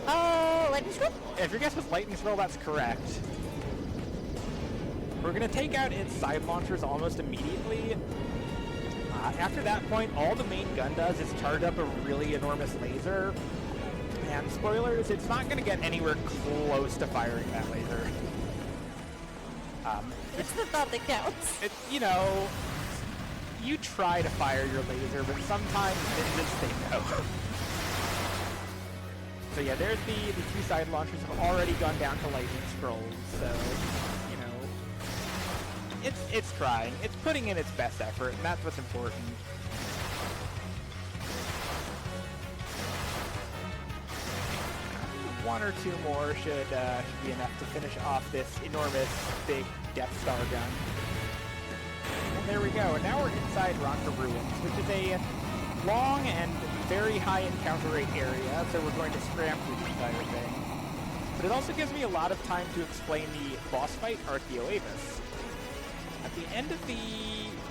Oh, lightning scroll?
If your guess was lightning scroll, that's correct. We're going to take out its side launchers almost immediately. After that point, all the main gun does is charge up a really enormous laser. And spoilers, it's not going to get anywhere close to firing that laser.
It's the thought that counts.
You know, you try to fire your laser, but sometimes ninjas say no. So yeah, there's the 2 side launchers have already gone down to lightning scrolls, so, you know, it's trying. It's putting in its best effort, and that's what's important. One or 2 more should be enough to finish off this enormous, big Death Star gun. And there we go, and now we're inside Ronka Ruins, which is a long and very high encounter rate area, so we're going to scram through the entire thing. But it also gives me a lot of time to explain the boss fight, Archaeoavis. At the end of the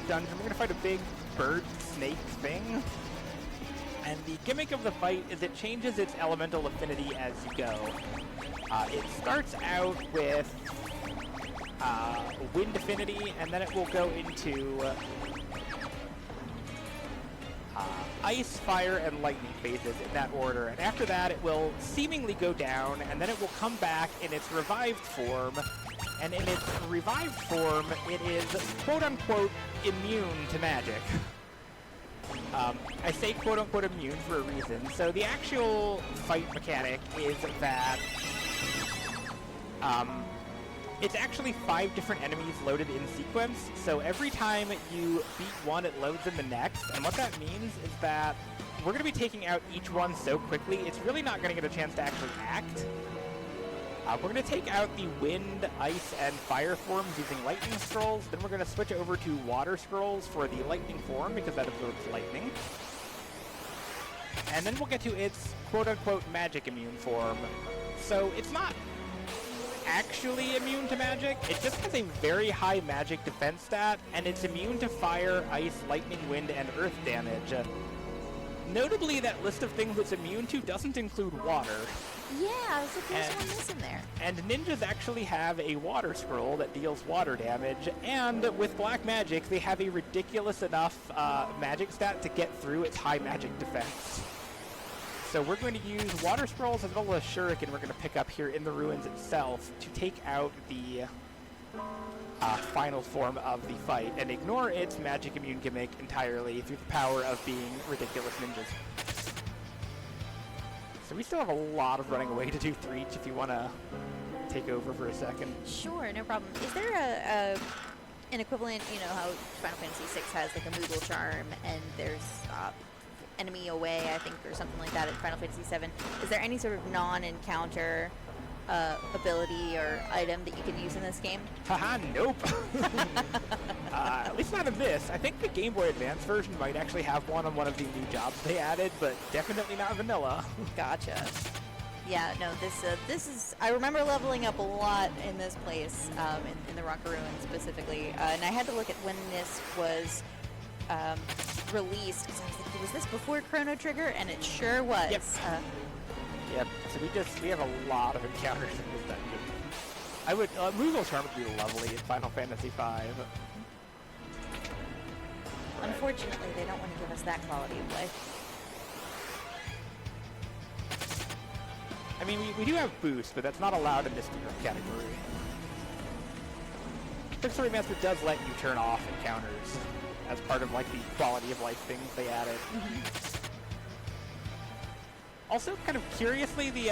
dungeon, we're going to fight a big bird snake thing. And the gimmick of the fight is it changes its elemental affinity as you go. It starts out with wind affinity, and then it will go into ice, fire, and lightning phases in that order. And after that, it will seemingly go down, and then it will come back in its revived form. And in its revived form, it is quote-unquote immune to magic. I say quote-unquote immune for a reason. So the actual fight mechanic is that it's actually 5 different enemies loaded in sequence, so every time you beat one, it loads in the next, and what that means is that we're going to be taking out each one so quickly, it's really not going to get a chance to actually act. We're going to take out the wind, ice, and fire forms using lightning scrolls, then we're going to switch over to water scrolls for the lightning form, because that absorbs lightning. And then we'll get to its quote-unquote magic immune form. So it's not actually immune to magic, it just has a very high magic defense stat, and it's immune to fire, ice, lightning, wind, and earth damage. Notably, that list of things it's immune to doesn't include water.
Yeah, I was looking for one missing there.
And ninjas actually have a water scroll that deals water damage, and with black magic, they have a ridiculous enough magic stat to get through its high magic defense. So we're going to use water scrolls as well as shuriken we're going to pick up here in the ruins itself to take out the final form of the fight and ignore its magic immune gimmick entirely through the power of being ridiculous ninjas. So we still have a lot of running away to do, Threach, if you want to take over for a second.
Sure, no problem. Is there an equivalent, you know how Final Fantasy VI has like a Moogle charm and there's enemy away, I think, or something like that in Final Fantasy VII. Is there any sort of non-encounter ability or item that you can use in this game?
Haha, nope. At least not in this. I think the Game Boy Advance version might actually have one on one of the new jobs they added, but definitely not vanilla.
Gotcha. Yeah, no, this is... I remember leveling up a lot in this place, in the Rocker Ruins specifically, and I had to look at when this was released, because I was like, was this before Chrono Trigger? And it sure was.
Yep. Yep. So we have a lot of encounters in this dungeon. I would Moogle Charm would be lovely in Final Fantasy V.
Unfortunately, they don't want to give us that quality of life.
I mean, we do have boost, but that's not allowed in this category. Pixel Remaster does let you turn off encounters as part of like the quality of life things they added. Also, kind of curiously, the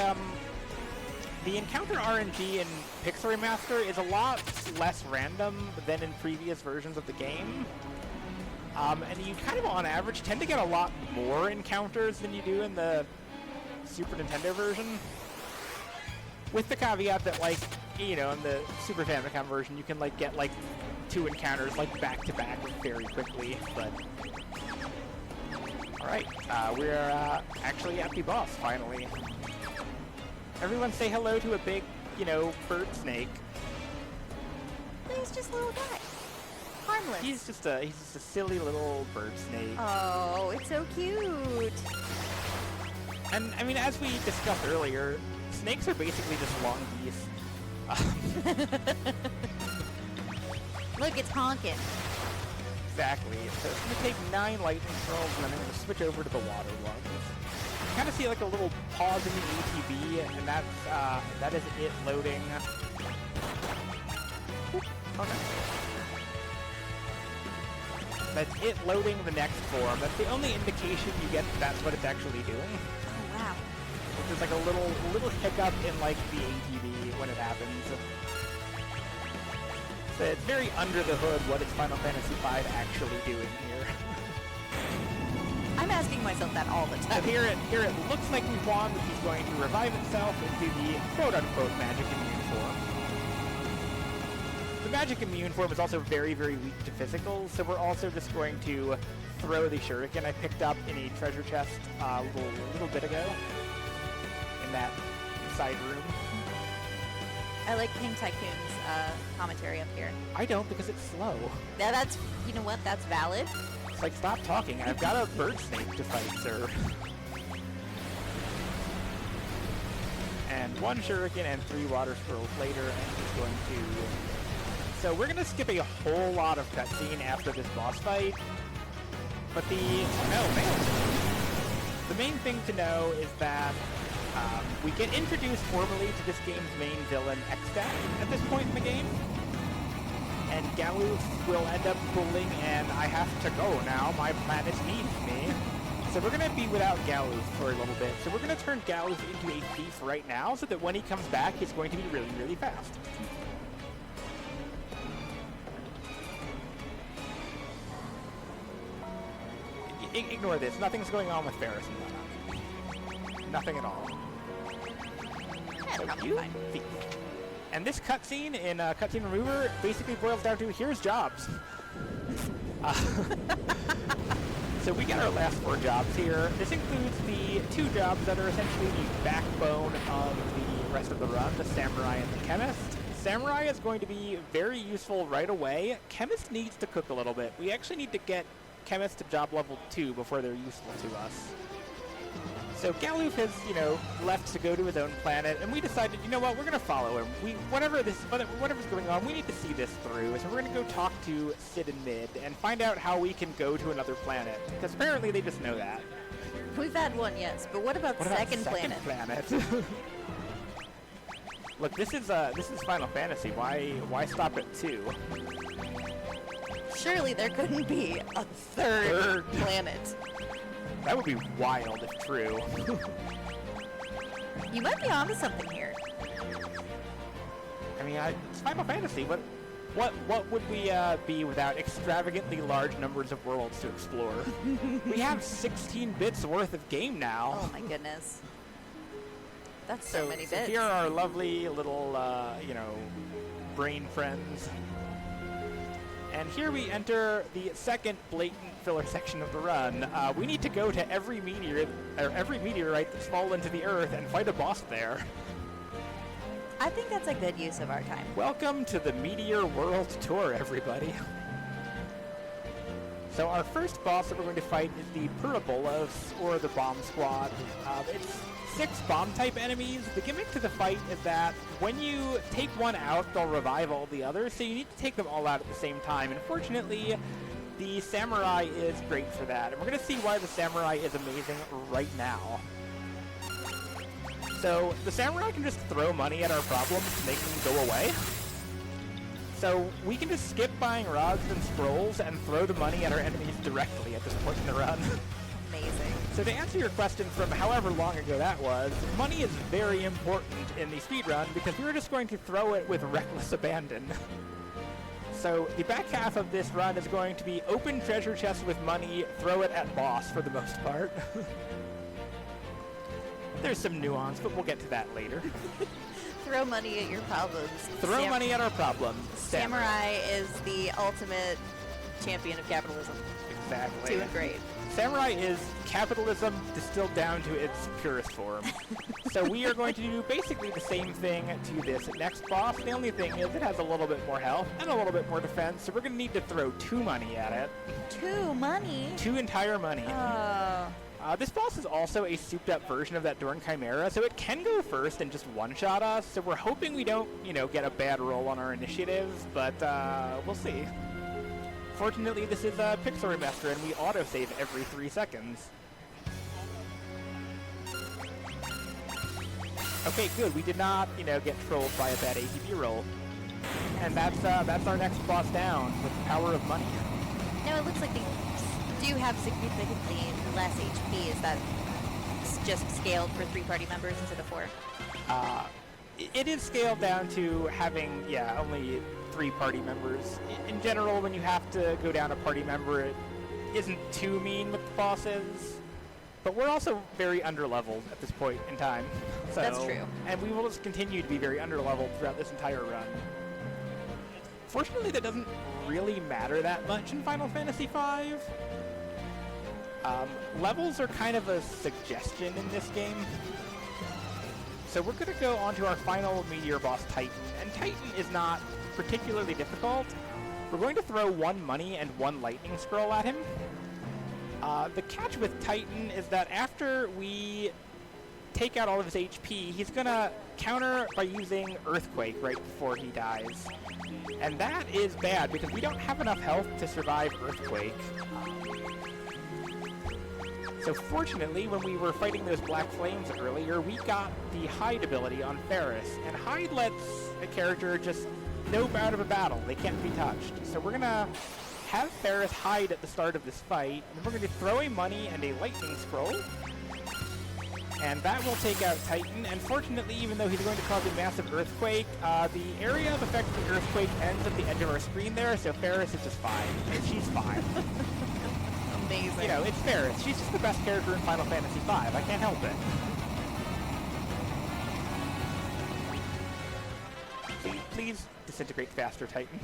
encounter RNG in Pixel Remaster is a lot less random than in previous versions of the game. And you kind of, on average, tend to get a lot more encounters than you do in the Super Nintendo version. With the caveat that, like, you know, in the Super Famicom version, you can, like, get, like, 2 encounters, like, back-to-back very quickly, but... Alright, we're, actually at the boss, finally. Everyone say hello to a big, you know, bird snake.
He's just a little guy. Harmless.
He's just a silly little bird snake.
Oh, it's so cute.
And, I mean, as we discussed earlier, snakes are basically just long geese.
Look, it's honking.
Exactly. So it's going to take 9 lightning storms, and then I'm going to switch over to the water ones. You kind of see like a little pause in the ATV, and that is it loading. Okay. That's it loading the next form. That's the only indication you get that that's what it's actually doing.
Oh, wow.
There's like a little hiccup in like the ATV when it happens. So it's very under the hood what is Final Fantasy V actually doing here.
I'm asking myself that all the
So
time.
here it looks like Wand is going to revive itself into the quote-unquote magic immune form. The magic immune form is also very, very weak to physical, so we're also just going to throw the shuriken I picked up in a treasure chest a little bit ago in that side room.
I like King Tycoon's commentary up here.
I don't, because it's slow.
Now that's, you know what, that's valid.
It's like, stop talking. I've got a bird snake to fight, sir. And 1 shuriken and 3 water squirrels later, and he's going to... So we're going to skip a whole lot of cutscene after this boss fight. But the main thing to know is that we get introduced formally to this game's main villain, X-Stack, at this point in the game. And Galoof will end up pulling, and I have to go now. My planet needs me. So we're going to be without Galoof for a little bit. So we're going to turn Galoof into a thief right now, so that when he comes back, he's going to be really, really fast. Ignore this. Nothing's going on with Ferris and Lena. Nothing at all.
Yeah, probably fine.
Thief. And this cutscene in Cutscene Remover basically boils down to, here's jobs. So we get our last 4 jobs here. This includes the 2 jobs that are essentially the backbone of the rest of the run, the Samurai and the Chemist. Samurai is going to be very useful right away. Chemist needs to cook a little bit. We actually need to get Chemist to job level 2 before they're useful to us. So Galoof has, you know, left to go to his own planet, and we decided, you know what, we're going to follow him. Whatever's going on, we need to see this through. So we're going to go talk to Sid and Mid and find out how we can go to another planet. Because apparently they just know that.
We've had one, yes, but what about second planet?
Look, this is Final Fantasy. Why stop at 2?
Surely there couldn't be a third planet.
That would be wild if true.
You might be onto something here.
I mean, it's Final Fantasy. What would we be without extravagantly large numbers of worlds to explore? We have 16 bits worth of game now.
Oh my goodness. That's so many
So
bits.
here are our lovely little, brain friends. And here we enter the second blatant filler section of the run. We need to go to every meteorite that's fallen to the Earth and fight a boss there.
I think that's a good use of our time.
Welcome to the Meteor World Tour, everybody. So our first boss that we're going to fight is the Purabolas, or the Bomb Squad. It's 6 bomb-type enemies. The gimmick to the fight is that when you take one out, they'll revive all the others, so you need to take them all out at the same time. And fortunately, the Samurai is great for that. And we're going to see why the Samurai is amazing right now. So the Samurai can just throw money at our problems to make them go away. So we can just skip buying rods and scrolls and throw the money at our enemies directly at this point in the run.
Amazing.
So to answer your question from however long ago that was, money is very important in the speedrun because we were just going to throw it with reckless abandon. So the back half of this run is going to be open treasure chests with money, throw it at boss for the most part. There's some nuance, but we'll get to that later.
Throw money at your problems.
Throw money at our problems.
Samurai is the ultimate champion of capitalism.
Exactly.
Doing great.
Samurai is capitalism distilled down to its purest form. So we are going to do basically the same thing to this next boss. The only thing is it has a little bit more health and a little bit more defense, so we're going to need to throw 2 money at it.
2 money?
2 entire money.
Oh.
This boss is also a souped-up version of that Dorn Chimera, so it can go first and just one-shot us, so we're hoping we don't, get a bad roll on our initiative, but we'll see. Fortunately, this is a Pixel Remaster, and we autosave every 3 seconds. Okay, good. We did not, get trolled by a bad ATB roll. And that's our next boss down, with the power of money.
No, it looks like they do have significantly less HP. Is that just scaled for 3 party members instead of 4?
It is scaled down to having, only 3 party members. In general, when you have to go down a party member, it isn't too mean with the bosses. But we're also very underleveled at this point in time. So,
that's true. And
we will just continue to be very underleveled throughout this entire run. Fortunately, that doesn't really matter that much in Final Fantasy V. Levels are kind of a suggestion in this game. So we're going to go on to our final meteor boss, Titan. And Titan is not particularly difficult. We're going to throw 1 money and 1 lightning scroll at him. The catch with Titan is that after we take out all of his HP, he's going to counter by using Earthquake right before he dies. And that is bad because we don't have enough health to survive Earthquake. So fortunately, when we were fighting those black flames earlier, we got the Hide ability on Ferris. And Hide lets a character just nope out of a battle. They can't be touched. So we're going to have Ferris hide at the start of this fight. And we're going to throw a money and a lightning scroll. And that will take out Titan. And fortunately, even though he's going to cause a massive earthquake, the area of effect of the earthquake ends at the edge of our screen there, so Ferris is just fine. And she's fine.
Amazing.
It's Ferris. She's just the best character in Final Fantasy V. I can't help it. Please disintegrate faster, Titan.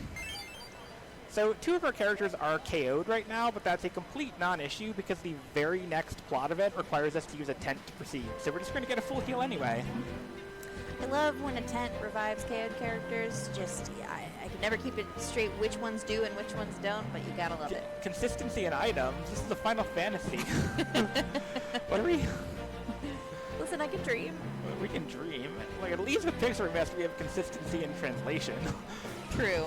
So 2 of our characters are KO'd right now, but that's a complete non-issue because the very next plot event requires us to use a tent to proceed. So we're just going to get a full heal anyway.
I love when a tent revives KO'd characters. I can never keep it straight which ones do and which ones don't, but you gotta love it.
Consistency in items. This is a Final Fantasy. What are we?
Listen, I can dream.
We can dream. Like, at least with Pixel Remaster, we have consistency in translation.
True.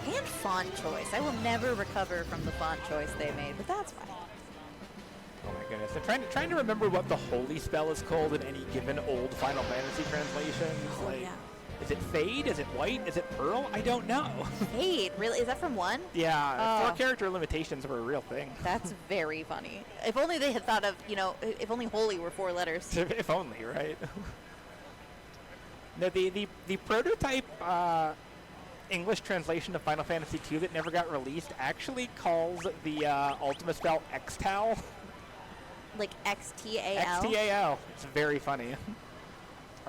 And font choice. I will never recover from the font choice they made, but that's fine.
Oh my goodness. I'm trying to remember what the holy spell is called in any given old Final Fantasy translation.
Oh, yeah.
Is it Fade? Is it White? Is it Pearl? I don't know.
Fade? Really? Is that from 1?
Yeah. 4 character limitations were a real thing.
That's very funny. If only they had thought of, if only holy were 4 letters.
If only, right? No, the prototype English translation of Final Fantasy II that never got released actually calls the Ultima spell Xtal.
Like Xtal?
Xtal. It's very funny.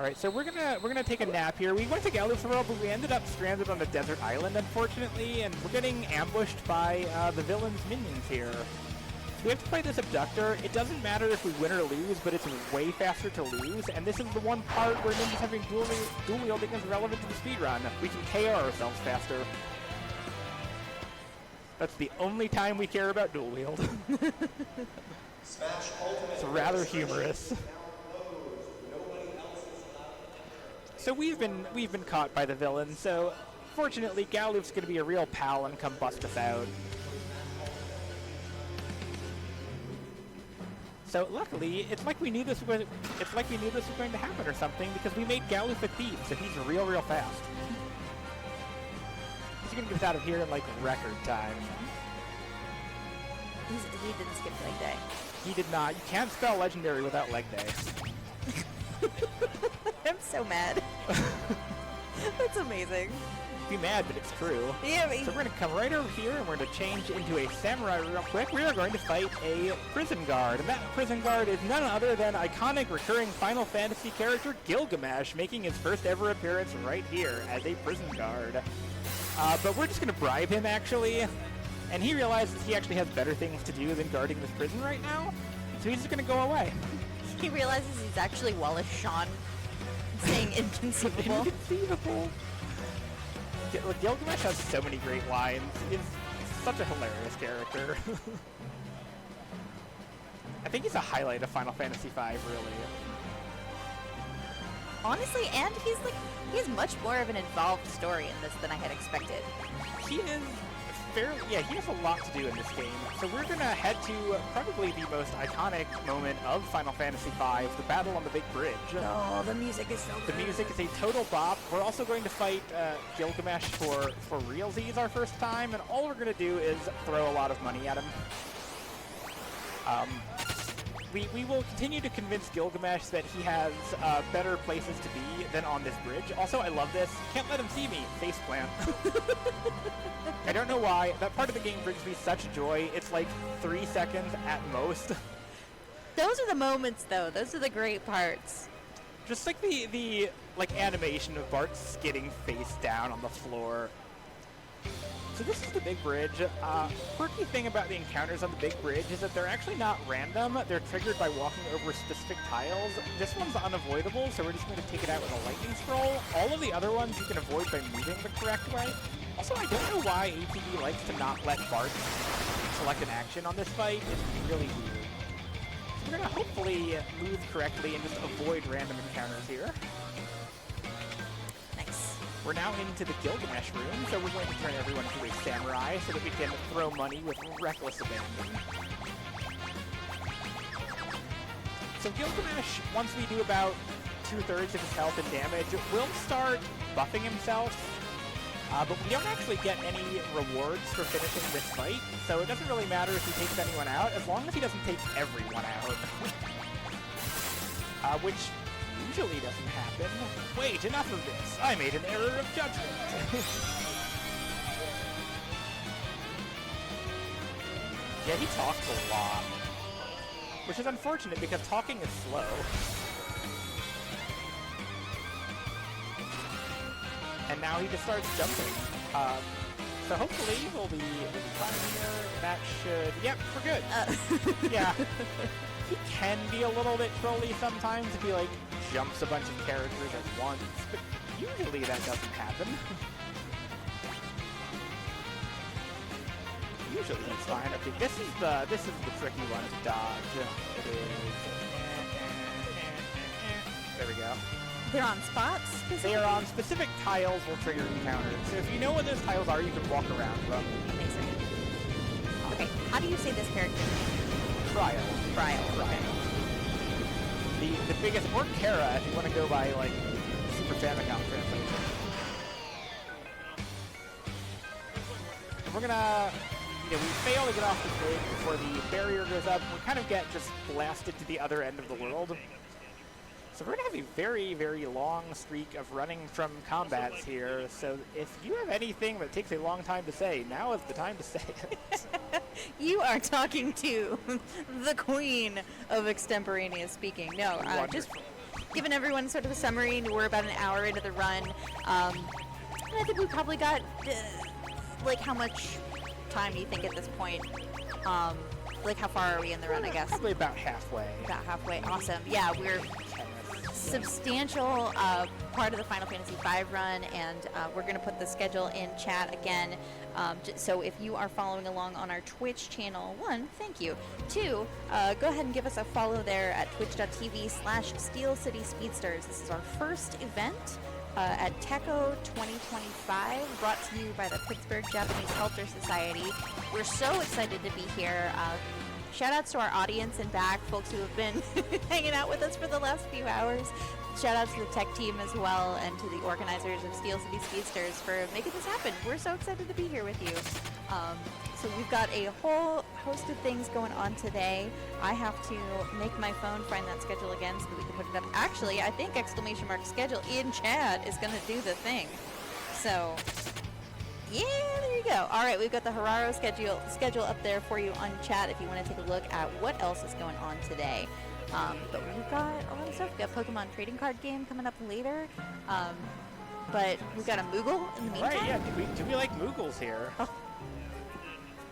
All right, so we're gonna take a nap here. We went to Galloop's World, but we ended up stranded on a desert island, unfortunately, and we're getting ambushed by the villain's minions here. So we have to fight this abductor. It doesn't matter if we win or lose, but it's way faster to lose, and this is the one part where ninjas having dual wielding is relevant to the speedrun. We can KO ourselves faster. That's the only time we care about dual wield. It's rather humorous. So we've been caught by the villain, so fortunately Galloop's gonna be a real pal and come bust us out. So luckily, it's like we knew this was going to happen or something, because we made Galloop a thief, so he's real fast. He's gonna get us out of here in like record time.
He didn't skip leg day.
He did not. You can't spell legendary without leg day.
I'm so mad. That's amazing.
Be mad, but it's true.
Yeah,
so we're going to come right over here, and we're going to change into a samurai real quick. We are going to fight a prison guard, and that prison guard is none other than iconic recurring Final Fantasy character Gilgamesh, making his first ever appearance right here as a prison guard. But we're just going to bribe him, actually, and he realizes he actually has better things to do than guarding this prison right now, so he's just going to go away.
He realizes he's actually Wallace Shawn, saying inconceivable.
Inconceivable. Gilgamesh has so many great lines. He's such a hilarious character. I think he's a highlight of Final Fantasy V, really.
Honestly, and he's much more of an involved story in this than I had expected.
He is he has a lot to do in this game. So we're gonna head to probably the most iconic moment of Final Fantasy V, the battle on the big bridge.
Oh, the music is so good.
The music is a total bop. We're also going to fight Gilgamesh for realsies our first time, and all we're gonna do is throw a lot of money at him. We will continue to convince Gilgamesh that he has better places to be than on this bridge. Also, I love this. Can't let him see me. Faceplant. I don't know why. That part of the game brings me such joy. It's like 3 seconds at most.
Those are the moments, though. Those are the great parts.
Just like the animation of Bart skidding face down on the floor. So this is the big bridge. Quirky thing about the encounters on the big bridge is that they're actually not random. They're triggered by walking over specific tiles. This one's unavoidable, so we're just going to take it out with a lightning scroll. All of the other ones you can avoid by moving the correct way. Also, I don't know why ATV likes to not let Bart select an action on this fight. It's really weird. So we're going to hopefully move correctly and just avoid random encounters here. We're now into the Gilgamesh room, so we're going to turn everyone into a samurai so that we can throw money with reckless abandon. So Gilgamesh, once we do about 2/3 of his health and damage, will start buffing himself, but we don't actually get any rewards for finishing this fight, so it doesn't really matter if he takes anyone out, as long as he doesn't take everyone out. Which usually doesn't happen. Wait, enough of this. I made an error of judgment. Yeah, he talks a lot. Which is unfortunate because talking is slow. And now he just starts jumping. So hopefully we'll be fine here. That should... Yep, we're good. Yeah. He can be a little bit trolly sometimes if he, jumps a bunch of characters at once, but usually that doesn't happen. Usually it's fine. Okay, this is the tricky one to dodge. It is. There we go.
They're on spots?
They are on specific tiles will trigger encounters. So if you know what those tiles are, you can walk around them.
Amazing. Okay, how do you say this character's name?
Trial.
Okay.
The biggest, or Kara, if you want to go by, Super Famicom translation. And we're gonna, we fail to get off the bridge before the barrier goes up. We kind of get just blasted to the other end of the world. So we're gonna have a very, very long streak of running from combats here. So if you have anything that takes a long time to say, now is the time to say it.
You are talking to the queen of extemporaneous speaking. No, given everyone sort of a summary, we're about an hour into the run. And I think we probably got, like, how much time do you think at this point? Like, how far are we in the run, I guess?
Probably about halfway.
About halfway. Awesome. Yeah, we're substantial part of the Final Fantasy V run, and we're going to put the schedule in chat again. So if you are following along on our Twitch channel, 1, thank you. 2, go ahead and give us a follow there at twitch.tv/Steel City Speedsters. This is our first event at Tekko25, brought to you by the Pittsburgh Japanese Culture Society. We're so excited to be here. Shout outs to our audience and back, folks who have been hanging out with us for the last few hours. Shout out to the tech team as well, and to the organizers of Steel City Speedsters for making this happen. We're so excited to be here with you. So we've got a whole host of things going on today. I have to make my phone find that schedule again so that we can put it up. Actually, I think !schedule in chat is going to do the thing. So, yeah, there you go. All right, we've got the Hararo schedule up there for you on chat if you want to take a look at what else is going on today. But we've got a lot of stuff. We've got Pokemon trading card game coming up later. But we've got a Moogle in the meantime.
Right, yeah. Do we like Moogles here?
Oh.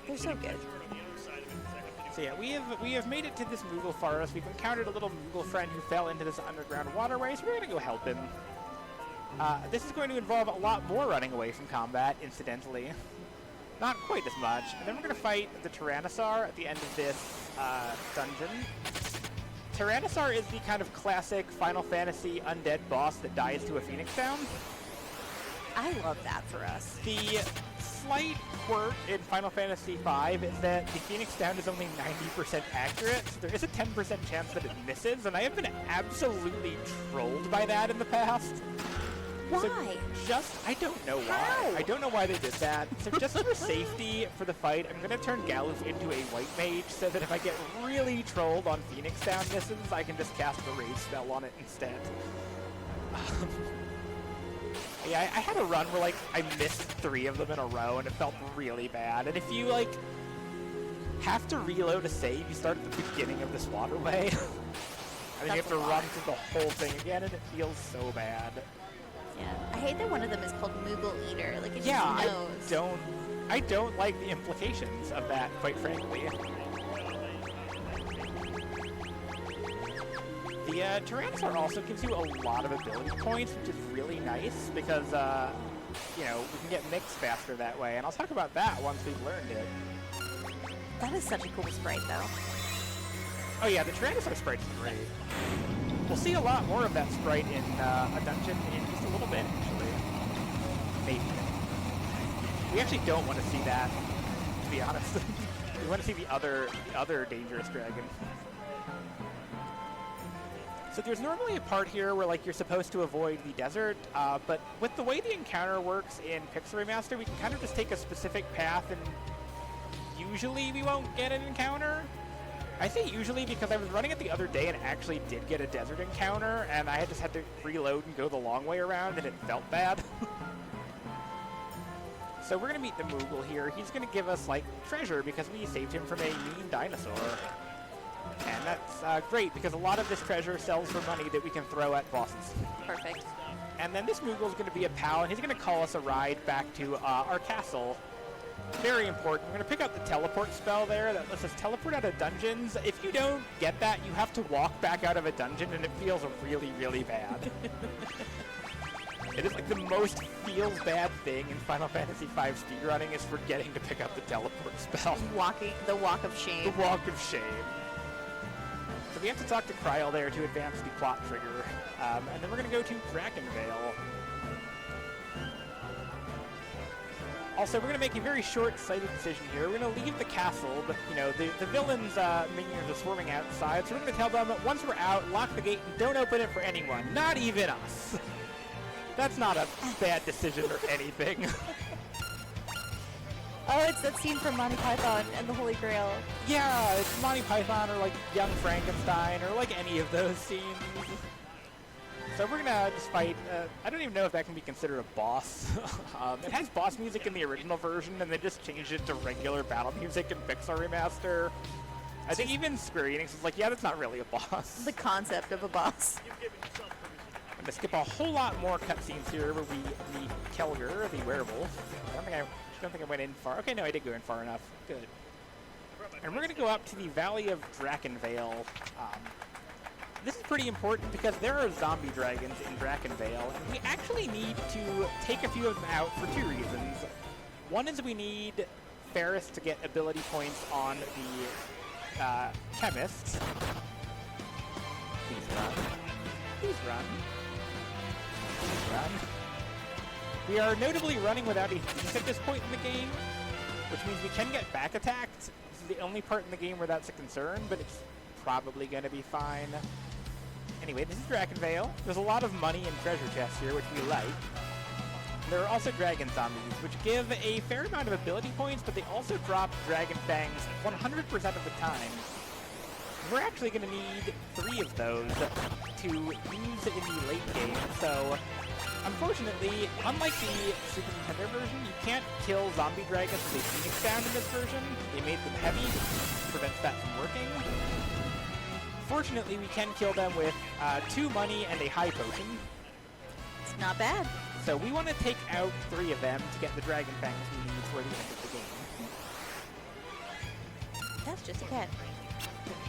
They're so good.
So yeah, we have made it to this Moogle forest. We've encountered a little Moogle friend who fell into this underground waterway, so we're going to go help him. This is going to involve a lot more running away from combat, incidentally. Not quite as much. And then we're going to fight the Tyrannosaur at the end of this dungeon. Tyrannosaur is the kind of classic Final Fantasy undead boss that dies to a Phoenix Down.
I love that for us.
The slight quirk in Final Fantasy V is that the Phoenix Down is only 90% accurate, so there is a 10% chance that it misses, and I have been absolutely trolled by that in the past.
Why?
So I don't know why.
How?
I don't know why they did that. So just for safety for the fight, I'm going to turn Galuf into a white mage so that if I get really trolled on Phoenix Down misses, I can just cast a rage spell on it instead. Yeah, I had a run where, like, I missed 3 of them in a row, and it felt really bad. And if you, like, have to reload a save, you start at the beginning of this waterway. And then you have to run through the whole thing again, and it feels so bad.
Yeah, I hate that one of them is called Moogle Eater. Like, it
Yeah,
just knows.
I don't like the implications of that, quite frankly. The Tyrannosaur also gives you a lot of ability points, which is really nice because, you know, we can get mix faster that way, and I'll talk about that once we've learned it.
That is such a cool sprite, though.
Oh yeah, the Tyrannosaur sprite is great. We'll see a lot more of that sprite in a dungeon in just a little bit, actually. Maybe. We actually don't want to see that, to be honest. We want to see the other dangerous dragon. So there's normally a part here where, like, you're supposed to avoid the desert, but with the way the encounter works in Pixel Remaster, we can kind of just take a specific path, and usually we won't get an encounter. I say usually because I was running it the other day and actually did get a desert encounter, and I just had to reload and go the long way around, and it felt bad. So we're going to meet the Moogle here. He's going to give us, like, treasure because we saved him from a mean dinosaur. And that's great, because a lot of this treasure sells for money that we can throw at bosses.
Perfect.
And then this Moogle's going to be a pal, and he's going to call us a ride back to our castle. Very important. We're going to pick up the teleport spell there that lets us teleport out of dungeons. If you don't get that, you have to walk back out of a dungeon, and it feels really, really bad. It is like the most feels bad thing in Final Fantasy V speedrunning is forgetting to pick up the teleport spell.
The walk of shame.
The walk of shame. So we have to talk to Kryl there to advance the plot trigger. And then we're going to go to Drakenvale. Also, we're going to make a very short-sighted decision here. We're going to leave the castle, but, you know, the villains' minions are swarming outside, so we're going to tell them, once we're out, lock the gate and don't open it for anyone, not even us. That's not a bad decision or anything.
Oh, it's that scene from Monty Python and the Holy Grail.
Yeah, it's Monty Python or, like, Young Frankenstein or, like, any of those scenes. So we're gonna just fight, I don't even know if that can be considered a boss. It has boss music in the original version, and they just changed it to regular battle music in Pixel Remaster. I think even Square Enix is like, yeah, that's not really a boss.
The concept of a boss.
I'm gonna skip a whole lot more cutscenes here where we meet Kelger, the werewolf. I don't think I went in far. Okay, no, I did go in far enough. Good. And we're gonna go up to the Valley of Drakenvale. This is pretty important because there are zombie dragons in Drakenvale, and we actually need to take a few of them out for two reasons. One is we need Ferris to get ability points on the chemists. Please run. Please run. Please run. We are notably running without a thief at this point in the game, which means we can get back attacked. This is the only part in the game where that's a concern, but it's probably going to be fine. Anyway, this is Drakenvale. There's a lot of money and treasure chests here, which we like. There are also dragon zombies, which give a fair amount of ability points, but they also drop dragon fangs 100% of the time. We're actually going to need 3 of those to use in the late game, so unfortunately, unlike the Super Nintendo version, you can't kill zombie dragons with a Phoenix sound in this version. They made them heavy, which prevents that from working. Fortunately, we can kill them with 2 money and a high potion.
It's not bad.
So we want to take out 3 of them to get the dragon fangs we need for the end of the game.
That's just a cat.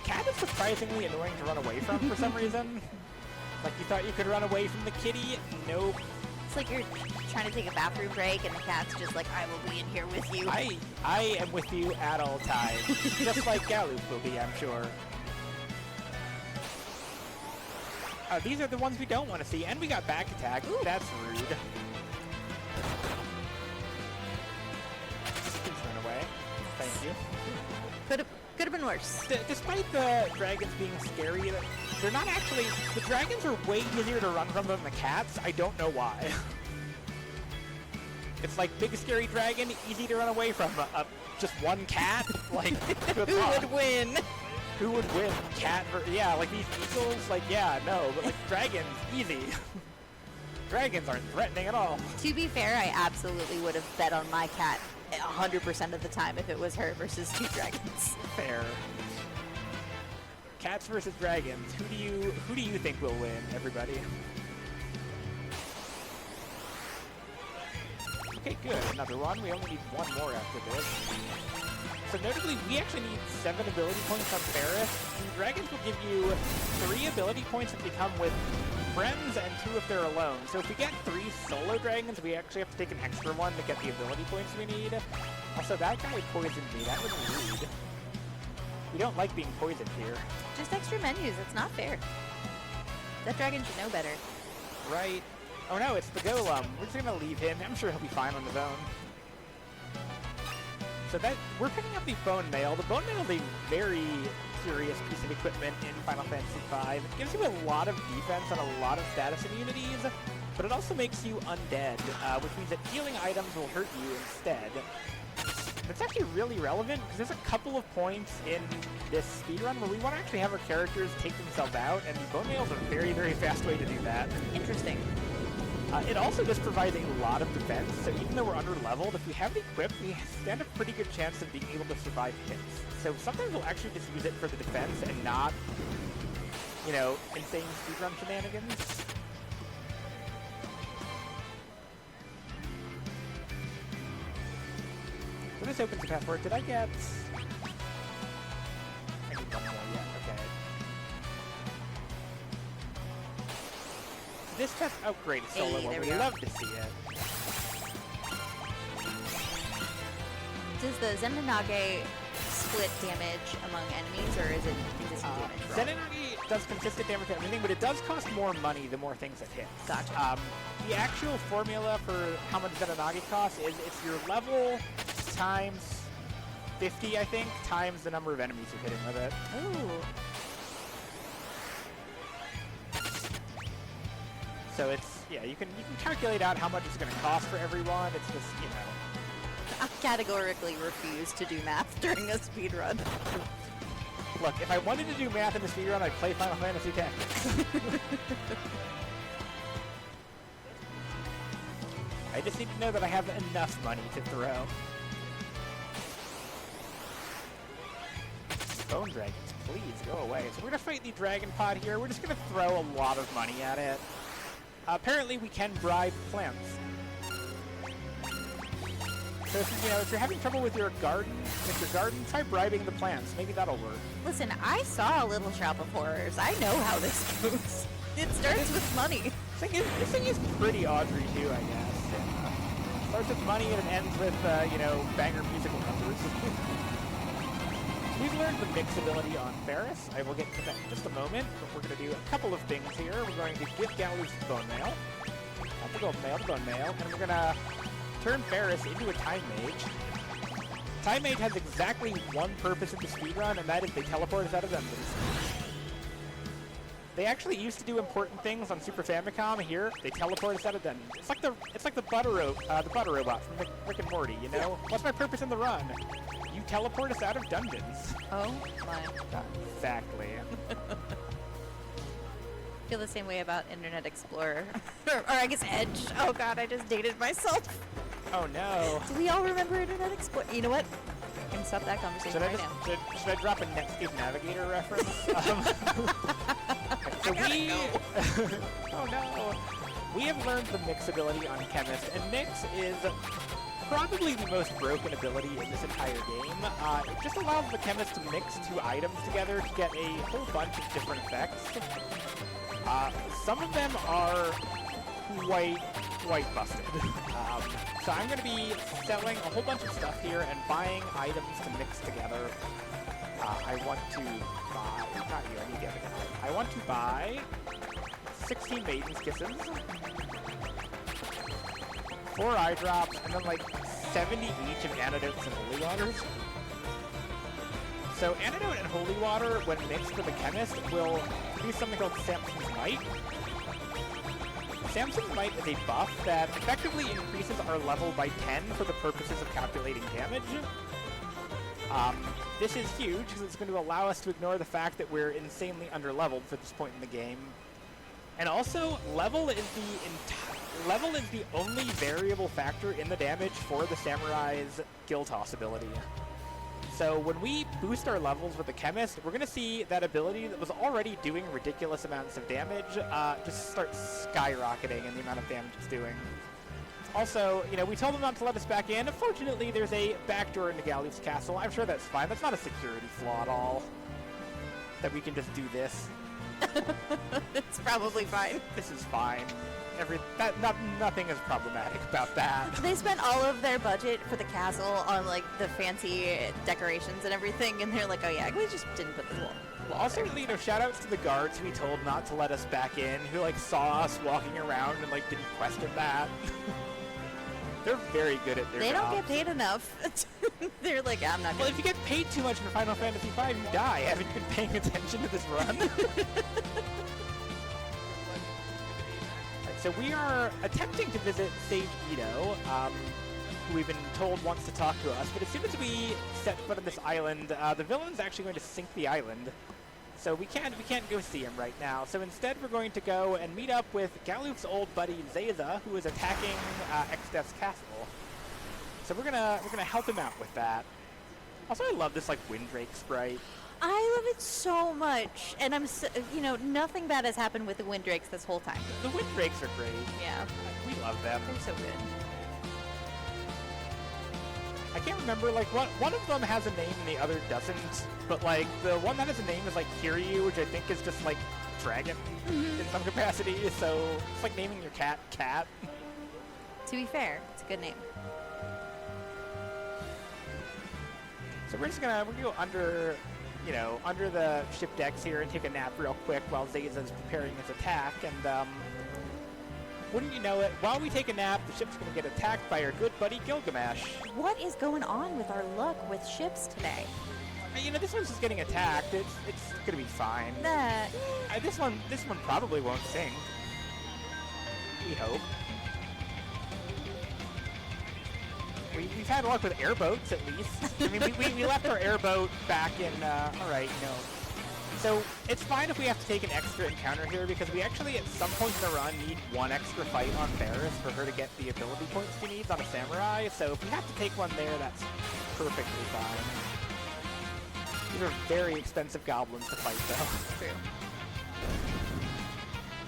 Cat is surprisingly annoying to run away from for some reason. Like you thought you could run away from the kitty? Nope.
It's like you're trying to take a bathroom break and the cat's just like, I will be in here with you.
I am with you at all times. Just like Galoof will be, I'm sure. These are the ones we don't want to see, and we got back attack. Ooh, that's rude. Please run away. Thank you.
Could have been worse.
Despite the dragons being scary, they're not actually... The dragons are way easier to run from than the cats. I don't know why. It's like big scary dragon, easy to run away from. Just one cat? Like, good
Who
luck.
would win?
Who would win? Cat yeah, like these eagles? Like, yeah, no. But like dragons, easy. Dragons aren't threatening at all.
To be fair, I absolutely would have bet on my cat 100% of the time if it was her versus 2 dragons.
Fair. Cats versus dragons. Who do you think will win, everybody? Okay, good. Another one. We only need 1 more after this. So notably, we actually need 7 ability points on Ferris. And dragons will give you 3 ability points if they come with friends and 2 if they're alone. So if we get 3 solo dragons, we actually have to take an extra one to get the ability points we need. Also, that guy poisoned me. That was rude. We don't like being poisoned here.
Just extra menus. It's not fair. That dragon should know better.
Right. Oh no, it's the golem. We're just gonna leave him. I'm sure he'll be fine on his own. So that we're picking up the bone mail. The bone mail is a very curious piece of equipment in Final Fantasy V. It gives you a lot of defense and a lot of status immunities, but it also makes you undead, which means that healing items will hurt you instead. It's actually really relevant because there's a couple of points in this speedrun where we want to actually have our characters take themselves out, and the bone mail is a very, very fast way to do that.
Interesting.
It also just provides a lot of defense, so even though we're under-leveled, if we have it equipped, we stand a pretty good chance of being able to survive hits. So sometimes we'll actually just use it for the defense and not, you know, insane speedrun shenanigans. So this opens the path forward. Did I get... I need 1 more, yeah, okay. This test upgrade is solo one. We'd love to see it.
Does the Zenonage split damage among enemies, or is it consistent damage?
Zenonage does consistent damage to everything, but it does cost more money the more things it hits.
Gotcha.
The actual formula for how much Zenonage costs is it's your level times 50, I think, times the number of enemies you're hitting with it.
Ooh.
So it's, yeah, you can calculate out how much it's going to cost for everyone. It's just, you know.
I categorically refuse to do math during a speedrun.
Look, if I wanted to do math in a speedrun, I'd play Final Fantasy X. I just need to know that I have enough money to throw. bone dragons, please go away. So we're going to fight the dragon pod here. We're just going to throw a lot of money at it. Apparently we can bribe plants. So if you're having trouble with your garden, try bribing the plants. Maybe that'll work.
Listen, I saw a Little Shop of Horrors. I know how this goes. It starts with money.
This thing is pretty Audrey too, I guess. Starts with money and it ends with, banger musical numbers. We've learned the mix ability on Ferris. I will get to that in just a moment, but we're going to do a couple of things here. We're going to give Gallows the bone mail. The bone mail, and we're going to turn Ferris into a Time Mage. Time Mage has exactly one purpose in the speedrun, and that is they teleport us out of dungeons. They actually used to do important things on Super Famicom. Here, they teleport us out of dungeons. It's like the butter robot from Rick and Morty. You know, what's my purpose in the run? You teleport us out of dungeons.
Oh my god.
Exactly.
I feel the same way about Internet Explorer. or I guess Edge. Oh god, I just dated myself.
Oh no.
Do we all remember Internet Explorer? You know what? I can stop that conversation right now.
Should I drop a Netscape Navigator reference? So oh no. We have learned the mix ability on Chemist, and mix is probably the most broken ability in this entire game. It just allows the Chemist to mix two items together to get a whole bunch of different effects. Some of them are quite busted. So I'm going to be selling a whole bunch of stuff here and buying items to mix together. I want to buy, not you, I need the other guy. I want to buy 16 Maiden's Kisses, 4 eye drops, and then like 70 each of antidotes and holy waters. So antidote and holy water, when mixed with a chemist, will produce something called Samson's Might. Samson's Might is a buff that effectively increases our level by 10 for the purposes of calculating damage. This is huge because it's going to allow us to ignore the fact that we're insanely underleveled for this point in the game. And also, level is the only variable factor in the damage for the Samurai's Gill Toss ability. So when we boost our levels with the Chemist, we're going to see that ability that was already doing ridiculous amounts of damage just start skyrocketing in the amount of damage it's doing. Also, we told them not to let us back in. Unfortunately, there's a backdoor into Galuf's castle. I'm sure that's fine. That's not a security flaw at all. That we can just do this.
It's probably fine.
This is fine. Nothing is problematic about that.
They spent all of their budget for the castle on like the fancy decorations and everything, and they're like, oh yeah, we just didn't put the wall.
Also, shout outs to the guards who we told not to let us back in, who saw us walking around and didn't question that. They're very good at their jobs.
They don't get paid enough. They're like, I'm not.
Well, if you get paid too much for Final Fantasy V, you die. Haven't you been paying attention to this run? So we are attempting to visit Sage Ito, who we've been told wants to talk to us, but as soon as we set foot on this island, the villain's actually going to sink the island. So we can't go see him right now. So instead we're going to go and meet up with Galuf's old buddy Zayza, who is attacking Exdeath's castle. So we're gonna help him out with that. Also, I love this Windrake sprite.
I love it so much, and I'm nothing bad has happened with the Windrakes this whole time.
The Windrakes are great.
Yeah,
we love them.
They're so good.
I can't remember, one of them has a name and the other doesn't, but, the one that has a name is, Kiryu, which I think is just, dragon in some capacity, so it's like naming your cat Cat.
To be fair, it's a good name.
So we're gonna go under, under the ship decks here and take a nap real quick while Zayza's preparing his attack, and, wouldn't you know it, while we take a nap, the ship's going to get attacked by our good buddy Gilgamesh.
What is going on with our luck with ships today?
This one's just getting attacked. It's going to be fine. This one probably won't sink. We hope. We've had luck with airboats, at least. I mean, we left our airboat back in, alright, So, it's fine if we have to take an extra encounter here, because we actually, at some point in the run, need one extra fight on Ferris for her to get the ability points she needs on a samurai, so if we have to take one there, that's perfectly fine. These are very expensive goblins to fight, though.
True.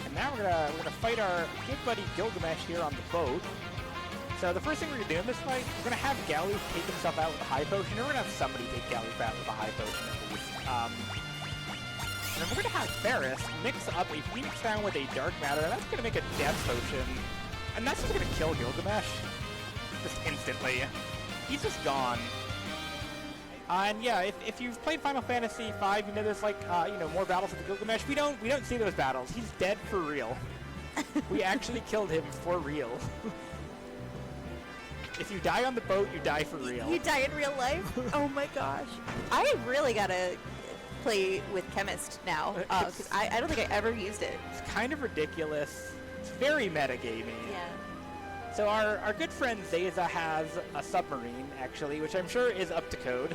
And now we're gonna fight our good buddy Gilgamesh here on the boat. So the first thing we're gonna do in this fight, we're gonna have Galoof take himself out with a high potion, or we're gonna have somebody take Galoof out with a high potion at least. And then we're gonna have Ferris mix up a Phoenix Down with a Dark Matter, and that's gonna make a Death Potion. And that's just gonna kill Gilgamesh. Just instantly. He's just gone. And yeah, if you've played Final Fantasy V, you know there's like, more battles with Gilgamesh. We don't see those battles. He's dead for real. We actually killed him for real. If you die on the boat, you die for real.
You die in real life? Oh my gosh. I really gotta play with Chemist now, because I don't think I ever used it.
It's kind of ridiculous. It's very metagamey.
Yeah.
So our good friend Zayza has a submarine, actually, which I'm sure is up to code.